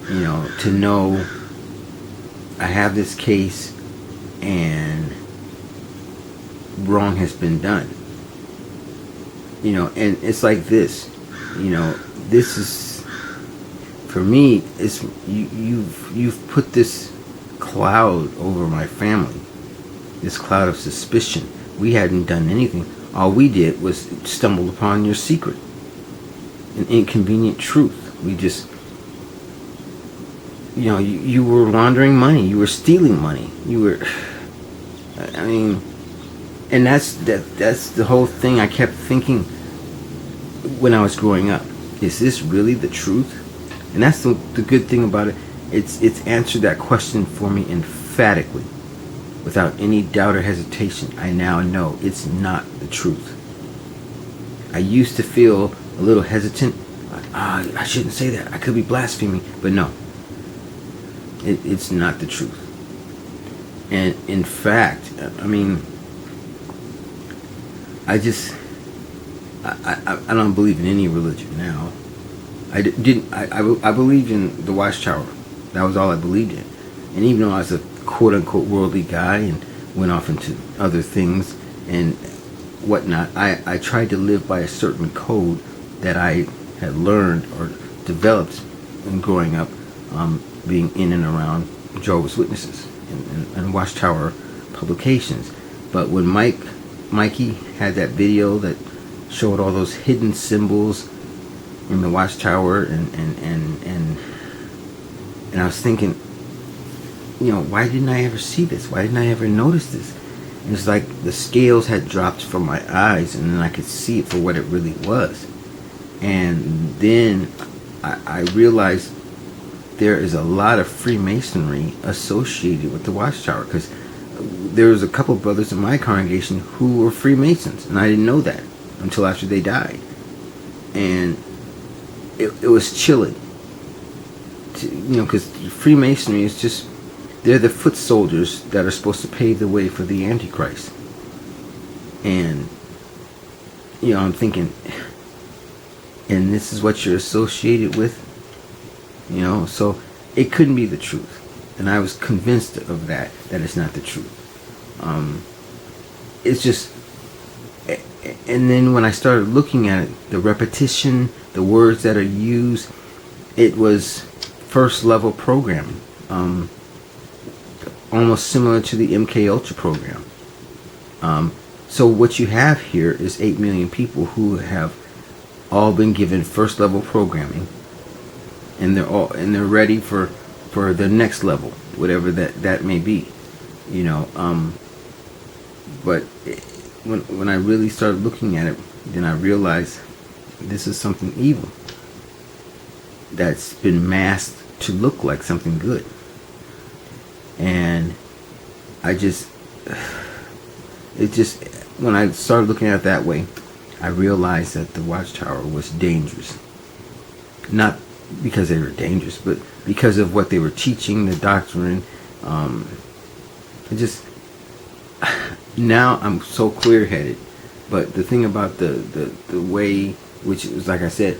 To know I have this case and wrong has been done. And it's like this. This is, for me, it's you've put this cloud over my family. This cloud of suspicion. We hadn't done anything. All we did was stumble upon your secret. An inconvenient truth. We just, you were laundering money. You were stealing money. You were, I mean, and that's the whole thing I kept thinking when I was growing up. Is this really the truth? And that's the good thing about it. It's answered that question for me emphatically. Without any doubt or hesitation, I now know it's not the truth. I used to feel a little hesitant. I shouldn't say that. I could be blaspheming. But no. It's not the truth. And in fact, I mean, I don't believe in any religion now. I believed in the Watchtower. That was all I believed in. And even though I was a quote-unquote worldly guy and went off into other things and whatnot, I tried to live by a certain code that I had learned or developed in growing up, being in and around Jehovah's Witnesses and Watchtower publications. But when Mikey had that video that showed all those hidden symbols in the Watchtower, and I was thinking, why didn't I ever see this? Why didn't I ever notice this? And it's like the scales had dropped from my eyes, and then I could see it for what it really was. And then I realized there is a lot of Freemasonry associated with the Watchtower, because there was a couple of brothers in my congregation who were Freemasons, and I didn't know that until after they died. And it was chilling, because Freemasonry is just, they're the foot soldiers that are supposed to pave the way for the Antichrist. And I'm thinking, and this is what you're associated with, so it couldn't be the truth. And I was convinced of that it's not the truth. It's just, and then when I started looking at it, the repetition, the words that are used, it was first level programming, almost similar to the MK Ultra program. So what you have here is 8 million people who have all been given first level programming, and they're ready for the next level, whatever that may be, But when I really started looking at it, then I realized this is something evil that's been masked to look like something good. And I just, it just, when I started looking at it that way, I realized that the Watchtower was dangerous. Not because they were dangerous, but because of what they were teaching, the doctrine. It just, now I'm so clear-headed. But the thing about the way, which is, like I said,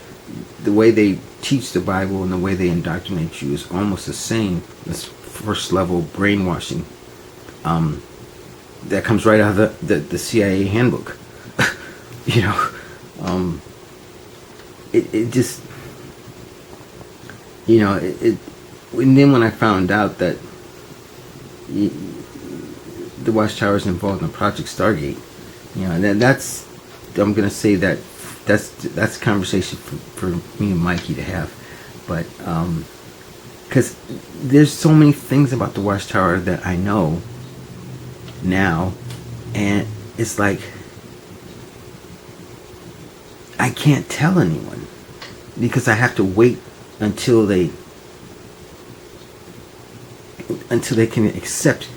the way they teach the Bible and the way they indoctrinate you is almost the same as first level brainwashing. That comes right out of the CIA handbook. You know, it just, you know, and then when I found out that the Watchtower is involved in Project Stargate, you know, that's, I'm gonna say that's a conversation for me and Mikey to have, but because there's so many things about the Watchtower that I know now, and it's like I can't tell anyone because I have to wait until they can accept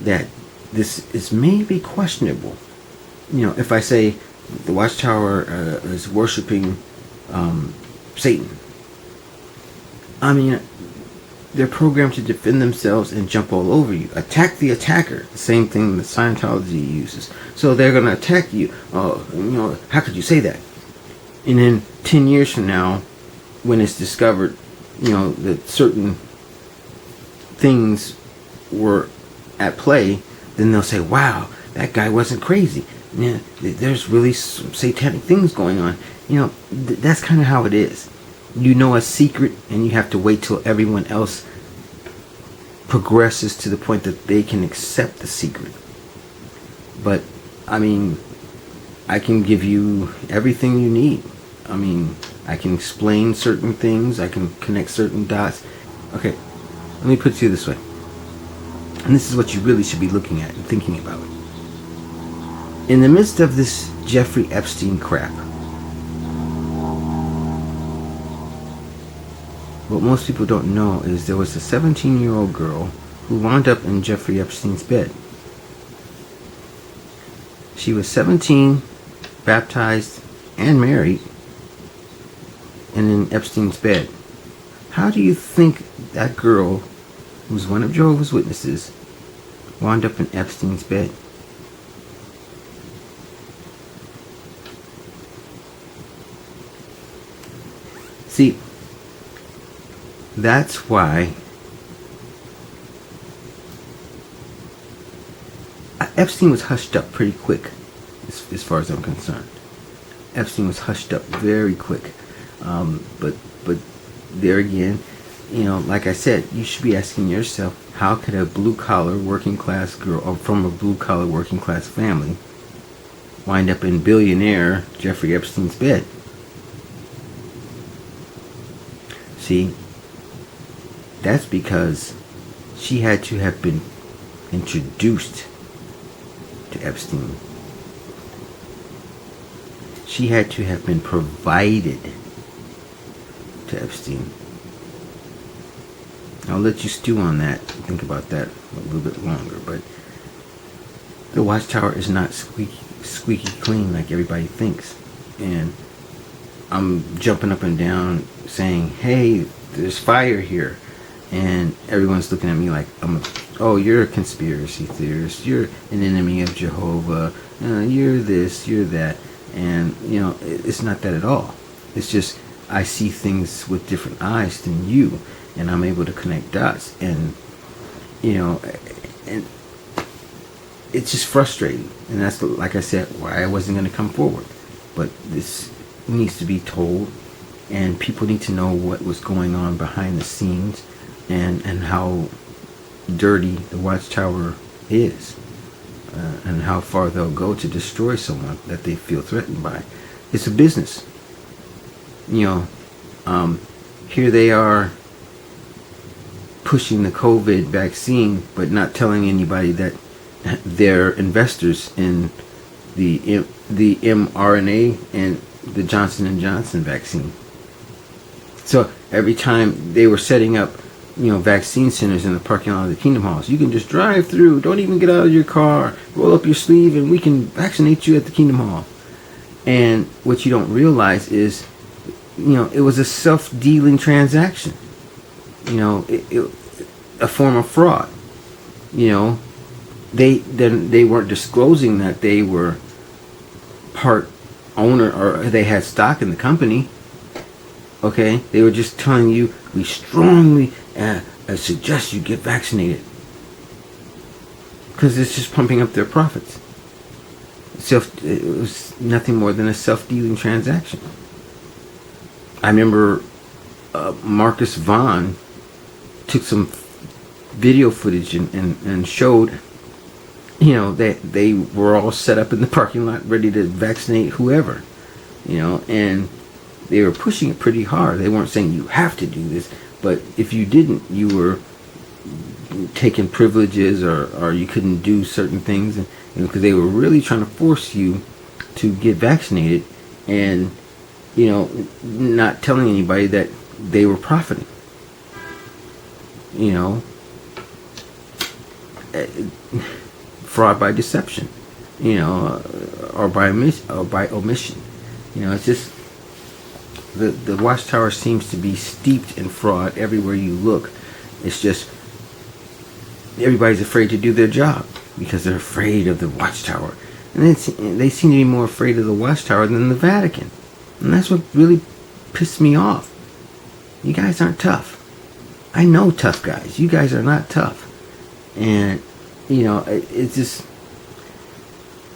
that this is maybe questionable. You know, if I say the Watchtower is worshiping Satan, I mean, they're programmed to defend themselves and jump all over you. Attack the attacker. The same thing that Scientology uses. So they're going to attack you. Oh, you know, how could you say that? And then 10 years from now, when it's discovered, you know, that certain things were at play, then they'll say, wow, that guy wasn't crazy. Yeah, there's really some satanic things going on. You know, that's kind of how it is. You know a secret, and you have to wait till everyone else progresses to the point that they can accept the secret. But, I mean, I can give you everything you need. I mean, I can explain certain things. I can connect certain dots. Okay, let me put it to you this way. And this is what you really should be looking at and thinking about. In the midst of this Jeffrey Epstein crap, what most people don't know is there was a 17-year-old girl who wound up in Jeffrey Epstein's bed. She was 17, baptized, and married, and in Epstein's bed. How do you think that girl, who's one of Jehovah's Witnesses, wound up in Epstein's bed? See, that's why Epstein was hushed up pretty quick, as far as I'm concerned. Epstein was hushed up very quick. But there again, you know, like I said, you should be asking yourself, how could a blue-collar working-class girl, or from a blue-collar working-class family, wind up in billionaire Jeffrey Epstein's bed? See, that's because she had to have been introduced to Epstein. She had to have been provided to Epstein. I'll let you stew on that, think about that a little bit longer, but the Watchtower is not squeaky clean like everybody thinks. And I'm jumping up and down saying, hey, there's fire here, and everyone's looking at me like oh, you're a conspiracy theorist, you're an enemy of Jehovah, you're this, you're that. And you know, it's not that at all. It's just I see things with different eyes than you, and I'm able to connect dots, and you know, and it's just frustrating. And that's, like I said, why I wasn't going to come forward. But this needs to be told, and people need to know what was going on behind the scenes, and how dirty the Watchtower is, and how far they'll go to destroy someone that they feel threatened by. It's a business. You know, here they are pushing the COVID vaccine, but not telling anybody that they're investors in the mRNA and the Johnson & Johnson vaccine. So every time they were setting up, vaccine centers in the parking lot of the Kingdom Halls, you can just drive through, don't even get out of your car, roll up your sleeve, and we can vaccinate you at the Kingdom Hall. And what you don't realize is, it was a self-dealing transaction. A form of fraud. They weren't disclosing that they were part owner or they had stock in the company. Okay, they were just telling you, we strongly suggest you get vaccinated, because it's just pumping up their profits. It was nothing more than a self-dealing transaction. I remember Marcus Vaughn took some video footage and showed, that they were all set up in the parking lot ready to vaccinate whoever, and they were pushing it pretty hard. They weren't saying you have to do this, but if you didn't, you were taking privileges, or you couldn't do certain things, and because they were really trying to force you to get vaccinated, and not telling anybody that they were profiting. Fraud by deception, or by omission. It's just the Watchtower seems to be steeped in fraud everywhere you look. It's just everybody's afraid to do their job because they're afraid of the Watchtower, and they seem to be more afraid of the Watchtower than the Vatican, and that's what really pissed me off. You guys aren't tough. I know tough guys. You guys are not tough, and it's just,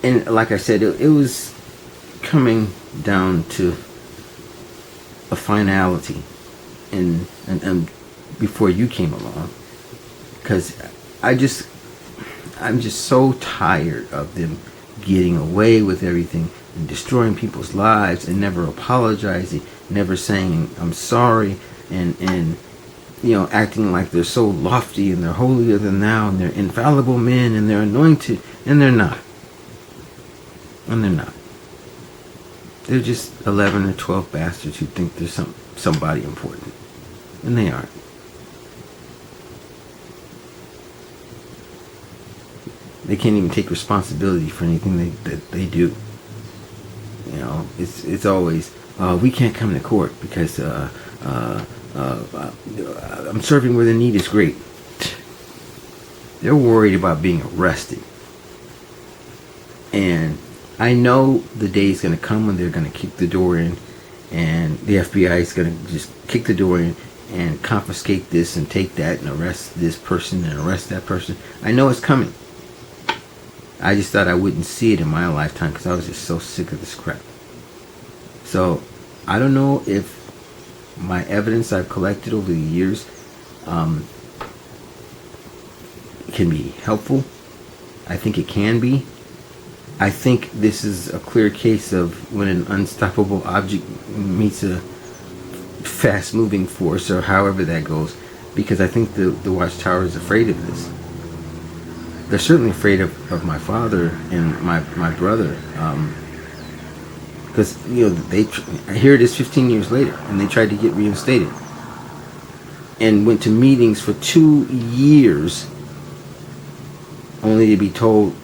and like I said, it was coming down to a finality, and before you came along, because I'm just so tired of them getting away with everything and destroying people's lives and never apologizing, never saying I'm sorry, and acting like they're so lofty and they're holier than thou and they're infallible men and they're anointed, and they're not. And they're not. They're just 11 or 12 bastards who think they're somebody important, and they aren't. They can't even take responsibility for anything that they do. It's always, we can't come to court because I'm serving where the need is great. They're worried about being arrested. And I know the day is going to come when they're going to kick the door in, and the FBI is going to just kick the door in and confiscate this and take that and arrest this person and arrest that person. I know it's coming. I just thought I wouldn't see it in my lifetime because I was just so sick of this crap. So I don't know if my evidence I've collected over the years can be helpful. I think it can be. I think this is a clear case of when an unstoppable object meets a fast-moving force, or however that goes, because I think the Watchtower is afraid of this. They're certainly afraid of my father and my brother, because here it is 15 years later, and they tried to get reinstated, and went to meetings for 2 years, only to be told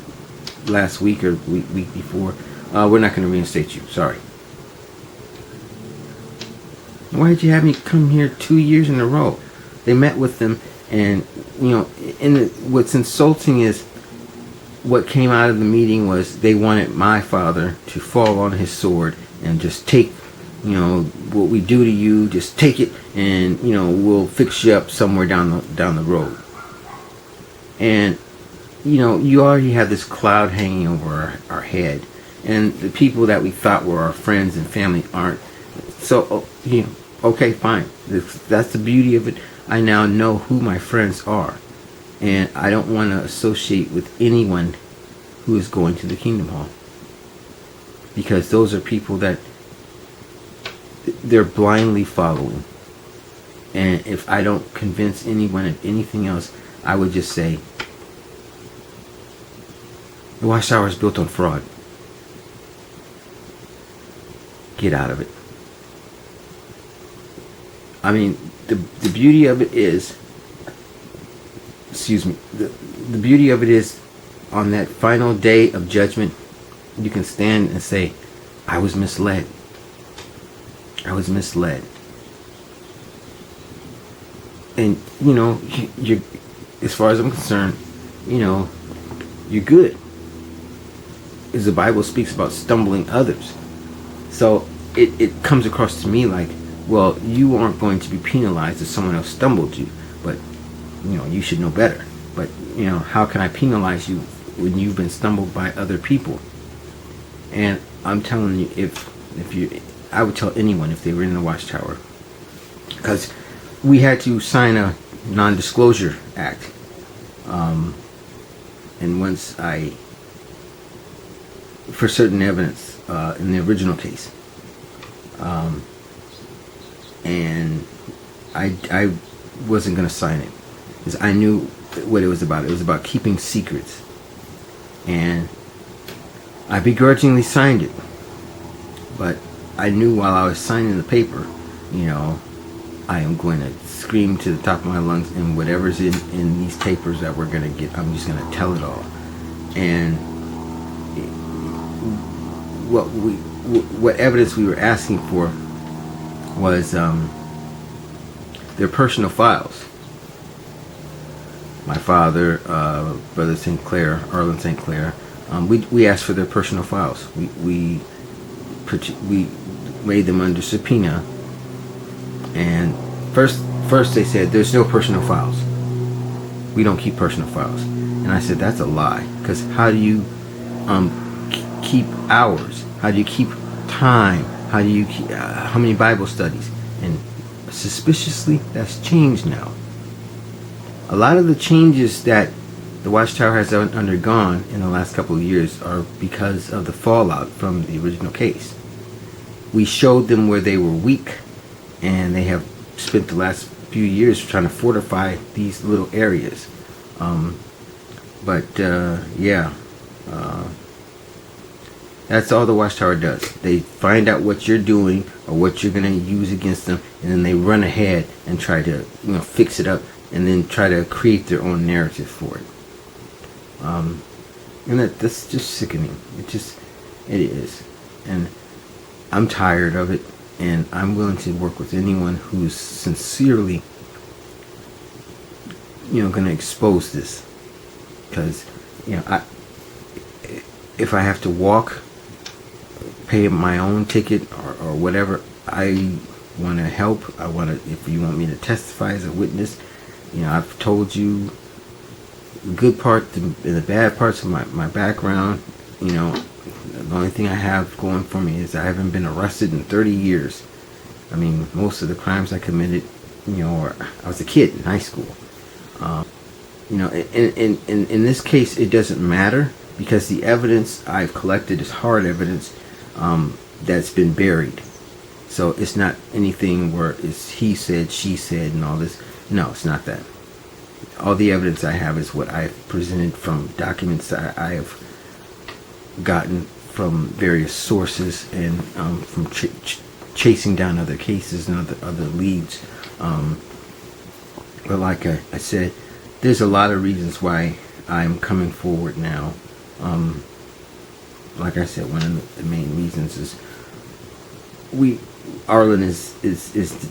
last week or week before, we're not going to reinstate you. Sorry. Why did you have me come here 2 years in a row? They met with them, and what's insulting is what came out of the meeting was they wanted my father to fall on his sword and just take, what we do to you, just take it, and we'll fix you up somewhere down the road. And you already have this cloud hanging over our head, and the people that we thought were our friends and family aren't. So, okay, fine. That's the beauty of it. I now know who my friends are, and I don't want to associate with anyone who is going to the Kingdom Hall, because those are people that they're blindly following. And if I don't convince anyone of anything else, I would just say, the Watchtower is built on fraud. get out of it. I mean, the beauty of it is, excuse me, the beauty of it is, on that final day of judgment, you can stand and say, I was misled. I was misled. And, you know, you're, as far as I'm concerned, you know, you're good. As the Bible speaks about stumbling others. So it comes across to me like, well, you aren't going to be penalized if someone else stumbled you, but, you know, you should know better. But, you know, how can I penalize you when you've been stumbled by other people? And I'm telling you, if you, I would tell anyone if they were in the Watchtower, because we had to sign a non-disclosure act, and once for certain evidence in the original case, and I wasn't going to sign it because I knew what it was about. It was about keeping secrets, and I begrudgingly signed it. But I knew while I was signing the paper, you know, I am going to scream to the top of my lungs, and whatever's in these papers that we're going to get, I'm just going to tell it all. And what evidence we were asking for was their personal files. My father, Brother St. Clair, Arlen St. Clair, we asked for their personal files. We made them under subpoena, and first they said there's no personal files. We don't keep personal files, and I said that's a lie, because how do you keep hours? How do you keep time? How do you keep, how many Bible studies? And suspiciously, that's changed now. A lot of the changes that the Watchtower has undergone in the last couple of years are because of the fallout from the original case. We showed them where they were weak, and they have spent the last few years trying to fortify these little areas. That's all the Watchtower does. They find out what you're doing or what you're going to use against them, and then they run ahead and try to, fix it up, and then try to create their own narrative for it. And that's just sickening. It is. And I'm tired of it, and I'm willing to work with anyone who's sincerely, going to expose this. Because, if I have to walk, pay my own ticket or whatever, I want to help. If you want me to testify as a witness, I've told you the good part and the bad parts of my background. The only thing I have going for me is I haven't been arrested in 30 years. I mean, most of the crimes I committed, I was a kid in high school. In this case, it doesn't matter, because the evidence I've collected is hard evidence that's been buried. So it's not anything where it's he said, she said, and all this. No, it's not that. All the evidence I have is what I've presented from documents that I have gotten from various sources, and from chasing down other cases and other leads. But like I said, there's a lot of reasons why I'm coming forward now. Like I said, one of the main reasons is Arlen is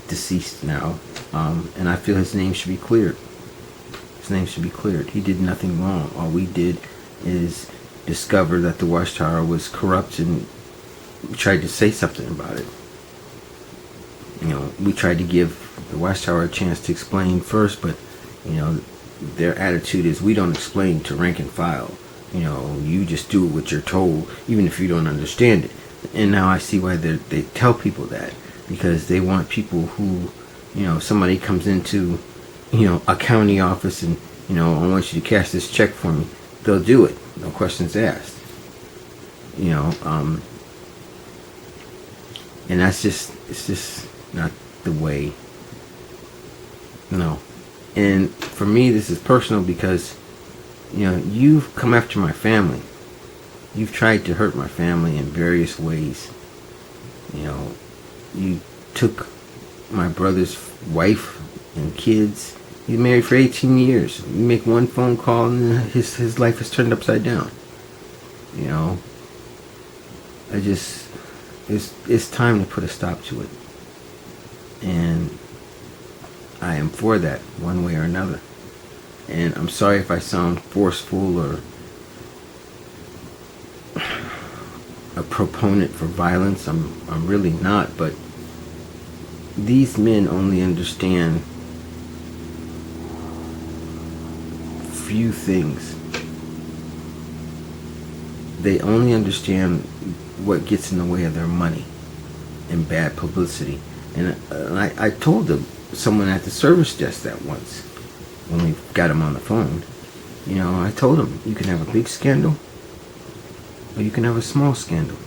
deceased now, and I feel his name should be cleared. His name should be cleared. He did nothing wrong. All we did is discover that the Watchtower was corrupt, and we tried to say something about it. We tried to give the Watchtower a chance to explain first, but their attitude is, we don't explain to rank and file. You just do what you're told, even if you don't understand it. And now I see why they tell people that, because they want people who, somebody comes into, a county office and, I want you to cash this check for me. They'll do it. No questions asked. And it's just not the way. And for me, this is personal because, you've come after my family. You've tried to hurt my family in various ways. You know, you took my brother's wife and kids. He's married for 18 years. You make one phone call and his life is turned upside down. You know, it's time to put a stop to it. And I am for that one way or another. And I'm sorry if I sound forceful or a proponent for violence. I'm really not, but these men only understand few things. They only understand what gets in the way of their money and bad publicity. And I told someone at the service desk that once when we got him on the phone. You know, I told him, you can have a big scandal or you can have a small scandal.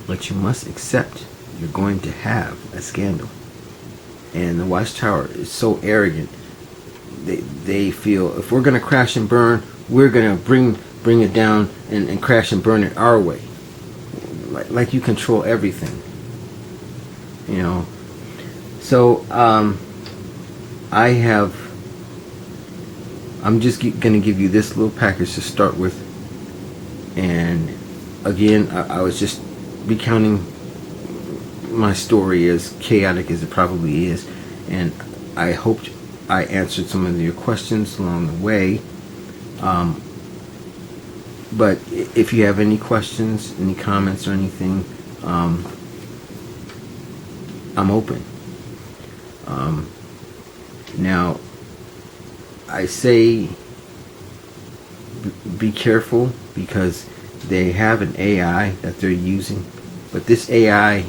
But you must accept you're going to have a scandal. And the Watchtower is so arrogant. They feel if we're going to crash and burn, we're going to bring it down and crash and burn it our way. Like you control everything. You know. So I'm just going to give you this little package to start with. And again, I was just recounting my story, as chaotic as it probably is, and I hoped I answered some of your questions along the way. But if you have any questions, any comments or anything, I'm open. Now, I say be careful because they have an AI that they're using, but this AI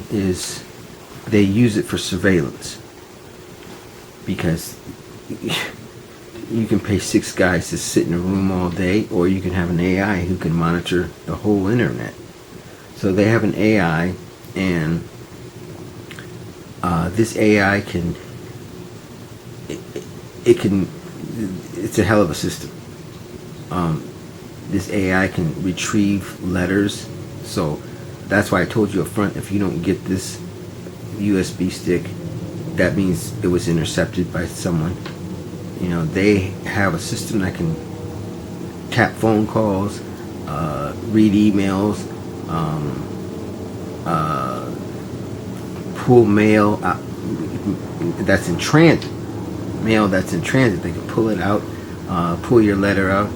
they use it for surveillance, because you can pay 6 guys to sit in a room all day, or you can have an AI who can monitor the whole internet. So they have an AI, and this AI it's a hell of a system. This AI can retrieve letters, so that's why I told you up front, if you don't get this USB stick, that means it was intercepted by someone. You know, they have a system that can tap phone calls, read emails, pull mail that's in transit. Mail that's in transit, they can pull it out, pull your letter out.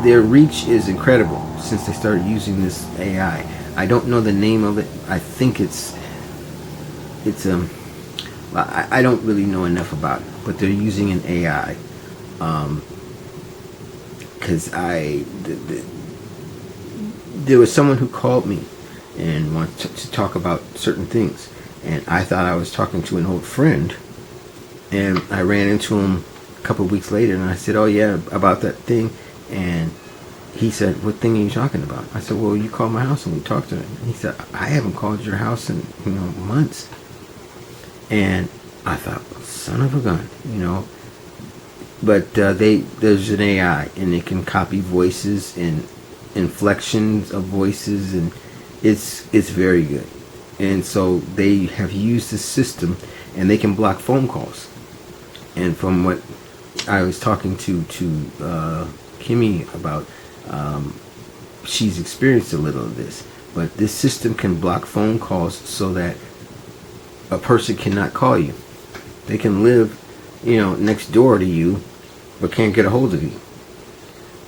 Their reach is incredible since they started using this AI. I don't know the name of it. I think it's I don't really know enough about it, but they're using an AI. Because there was someone who called me and wanted to talk about certain things, and I thought I was talking to an old friend, and I ran into him a couple of weeks later, and I said, "Oh yeah, about that thing," and he said, "What thing are you talking about?" I said, "Well, you called my house and we talked to it." And he said, "I haven't called your house in months." And I thought, son of a gun, But there's an AI, and it can copy voices and inflections of voices, and it's very good. And so they have used this system, and they can block phone calls. And from what I was talking to Kimmy about, she's experienced a little of this. But this system can block phone calls so that a person cannot call you. They can live, next door to you, but can't get a hold of you.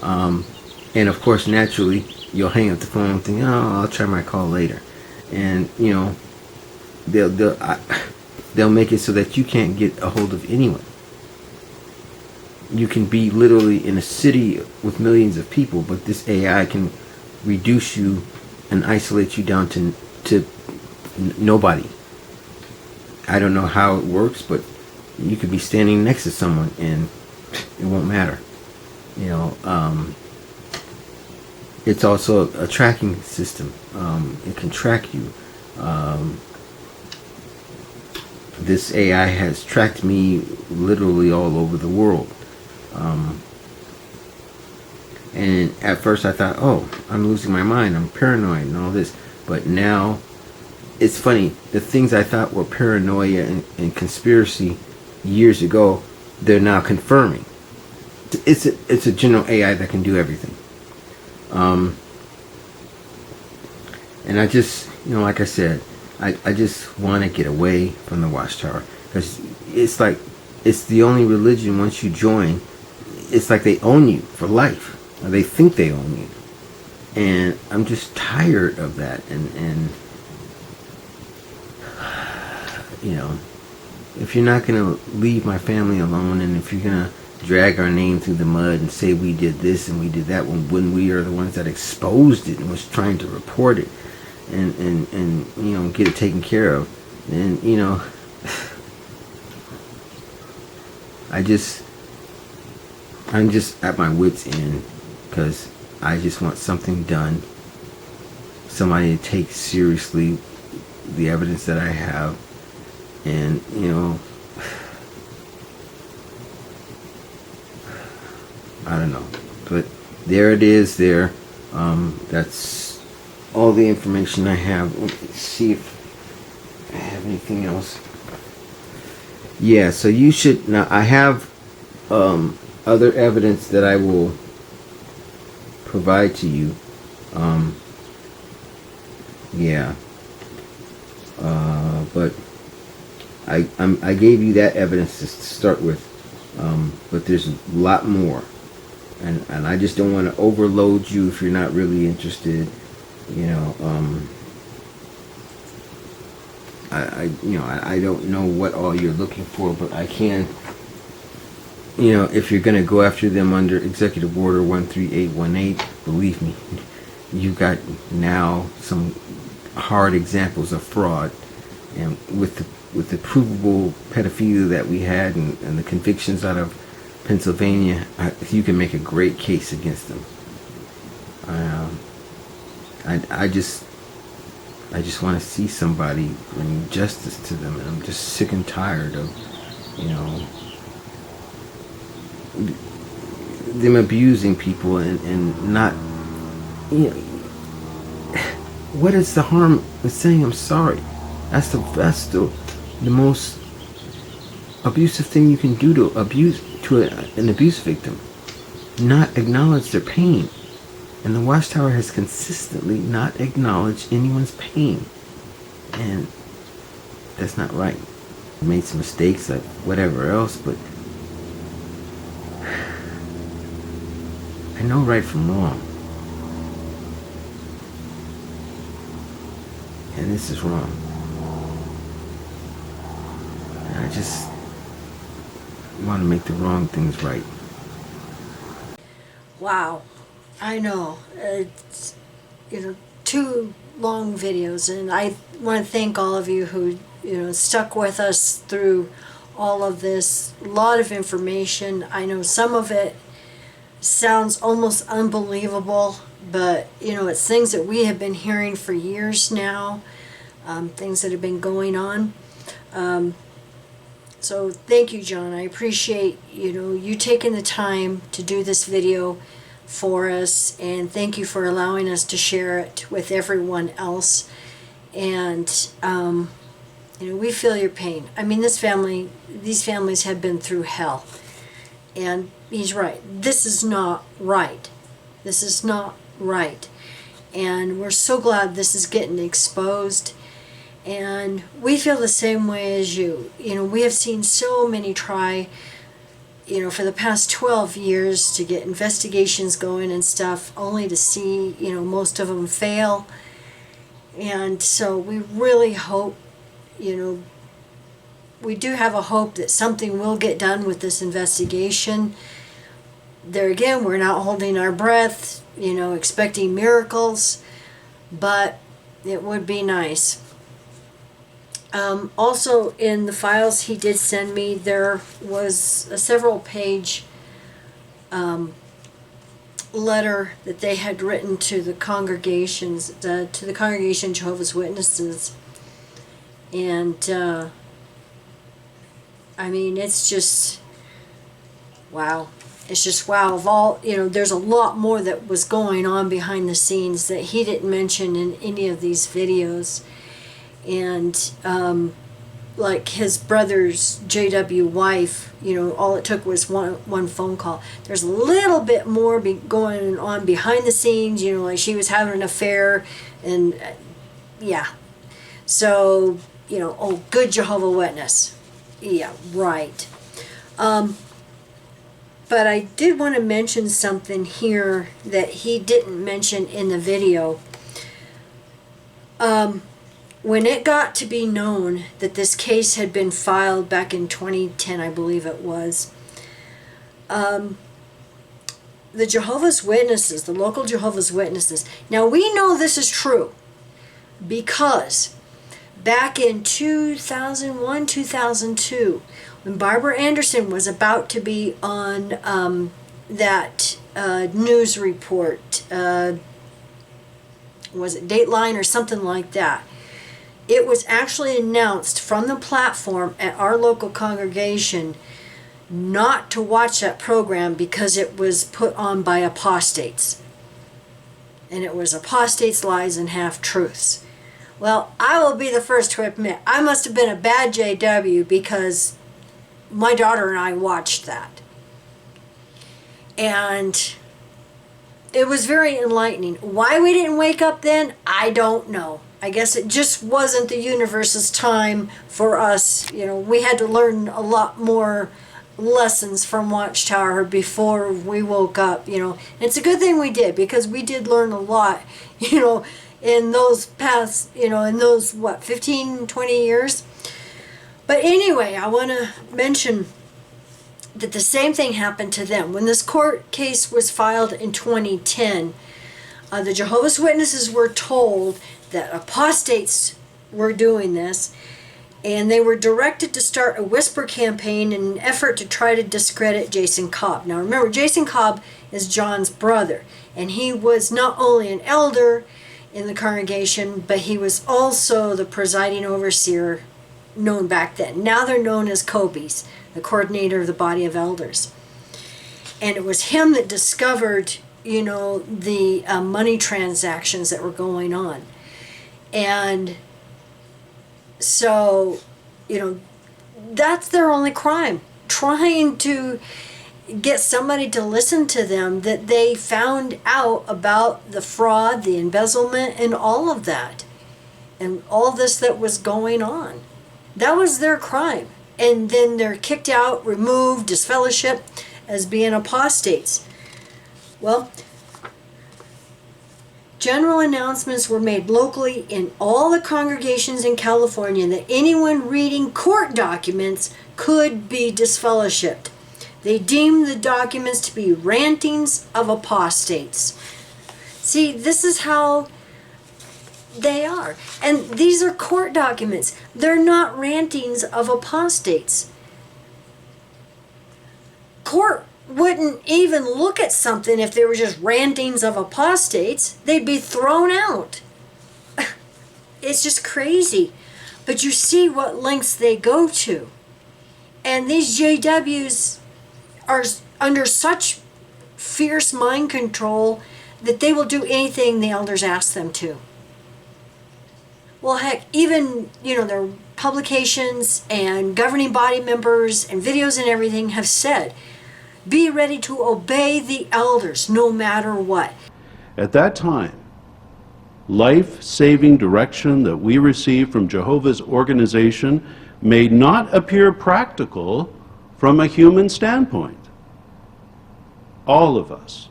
And of course, naturally, you'll hang up the phone and think, "Oh, I'll try my call later," and they'll make it so that you can't get a hold of anyone. You can be literally in a city with millions of people, but this AI can reduce you and isolate you down to nobody. I don't know how it works, but you could be standing next to someone and it won't matter. It's also a tracking system. It can track you. This AI has tracked me literally all over the world. And at first I thought, oh, I'm losing my mind, I'm paranoid and all this. But now, it's funny, the things I thought were paranoia and conspiracy years ago, they're now confirming. It's a general AI that can do everything. And I just, like I said, I just want to get away from the Watchtower. Because it's like, it's the only religion once you join, it's like they own you for life. Or they think they own you. And I'm just tired of that. And if you're not going to leave my family alone, and if you're going to drag our name through the mud and say we did this and we did that when we are the ones that exposed it and was trying to report it and get it taken care of, then I'm just at my wit's end, because I just want something done, somebody to take seriously the evidence that I have. And I don't know, but there it is there. That's all the information I have. Let me see if I have anything else. Yeah, so you should, now I have other evidence that I will provide to you. Yeah. But I gave you that evidence to start with. But there's a lot more. And I just don't want to overload you if you're not really interested. I don't know what all you're looking for, but I can, if you're going to go after them under Executive Order 13818, believe me, you got now some hard examples of fraud. And with the provable pedophilia that we had and the convictions out of Pennsylvania, you can make a great case against them. I just want to see somebody bring justice to them, and I'm just sick and tired of, them abusing people and not, what is the harm in saying I'm sorry? That's the most abusive thing you can do to an abuse victim. Not acknowledge their pain. And the Watchtower has consistently not acknowledged anyone's pain. And that's not right. I made some mistakes, like whatever else, but I know right from wrong. And this is wrong. And I just want to make the wrong things right. Wow, I know. It's, 2 long videos, and I want to thank all of you who, stuck with us through all of this. A lot of information. I know some of it sounds almost unbelievable, but, it's things that we have been hearing for years now, things that have been going on. So thank you, John. I appreciate, you taking the time to do this video for us, and thank you for allowing us to share it with everyone else. And, we feel your pain. I mean, these families have been through hell. And he's right. This is not right. This is not right. And we're so glad this is getting exposed. And we feel the same way as you. We have seen so many try, for the past 12 years to get investigations going and stuff, only to see, most of them fail. And so we really hope, we do have a hope that something will get done with this investigation. There again, we're not holding our breath, expecting miracles, but it would be nice. Also, in the files he did send me, there was a several-page letter that they had written to the congregations, to the Congregation of Jehovah's Witnesses. And, I mean, it's just, wow. it's just, wow, of all, there's a lot more that was going on behind the scenes that he didn't mention in any of these videos. And like his brother's JW wife, all it took was one phone call. There's a little bit more going on behind the scenes, like she was having an affair, and yeah. So, oh, good Jehovah Witness. Yeah, right. But I did want to mention something here that he didn't mention in the video. When it got to be known that this case had been filed back in 2010, I believe it was, the Jehovah's Witnesses, the local Jehovah's Witnesses, now we know this is true because back in 2001, 2002, when Barbara Anderson was about to be on that news report, was it Dateline or something like that, it was actually announced from the platform at our local congregation not to watch that program because it was put on by apostates. And it was apostates, lies, and half-truths. Well, I will be the first to admit, I must have been a bad JW because my daughter and I watched that. And it was very enlightening. Why we didn't wake up then, I don't know. I guess it just wasn't the universe's time for us. We had to learn a lot more lessons from Watchtower before we woke up. It's a good thing we did, because we did learn a lot, in those past, in those, 15, 20 years. But anyway, I want to mention that the same thing happened to them. When this court case was filed in 2010, the Jehovah's Witnesses were told that apostates were doing this, and they were directed to start a whisper campaign in an effort to try to discredit Jason Cobb. Now remember, Jason Cobb is John's brother, and he was not only an elder in the congregation, but he was also the presiding overseer known back then. Now they're known as Cobes, the coordinator of the body of elders. And it was him that discovered, the money transactions that were going on. And so, that's their only crime. Trying to get somebody to listen to them, that they found out about the fraud, the embezzlement, and all of that. And all this that was going on. That was their crime. And then they're kicked out, removed, disfellowshipped as being apostates. Well, general announcements were made locally in all the congregations in California that anyone reading court documents could be disfellowshipped. They deemed the documents to be rantings of apostates. See, this is how they are. And these are court documents. They're not rantings of apostates. Court wouldn't even look at something if they were just rantings of apostates. They'd be thrown out. It's just crazy. But you see what lengths they go to. And these JWs are under such fierce mind control that they will do anything the elders ask them to. Well, heck, even, their publications and governing body members and videos and everything have said, be ready to obey the elders no matter what. At that time, life-saving direction that we receive from Jehovah's organization may not appear practical from a human standpoint. All of us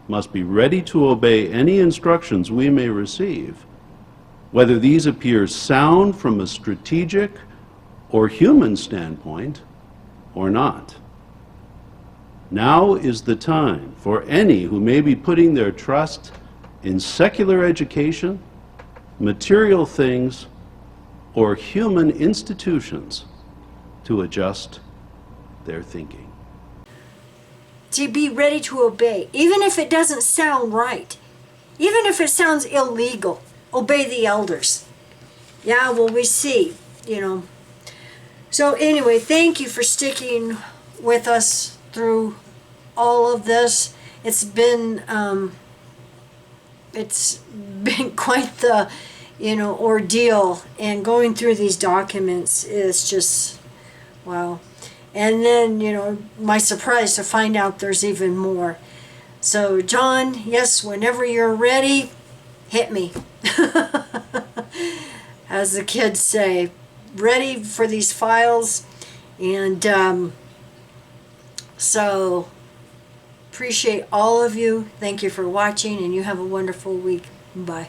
must be ready to obey any instructions we may receive, whether these appear sound from a strategic or human standpoint or not. Now is the time for any who may be putting their trust in secular education, material things, or human institutions to adjust their thinking. To be ready to obey, even if it doesn't sound right, even if it sounds illegal, obey the elders. Yeah, well, we see, So anyway, thank you for sticking with us through all of this. It's been quite the, ordeal, and going through these documents is just, wow. And then, my surprise to find out there's even more. So, John, yes, whenever you're ready, hit me. As the kids say, ready for these files. And so, appreciate all of you. Thank you for watching, and you have a wonderful week. Bye.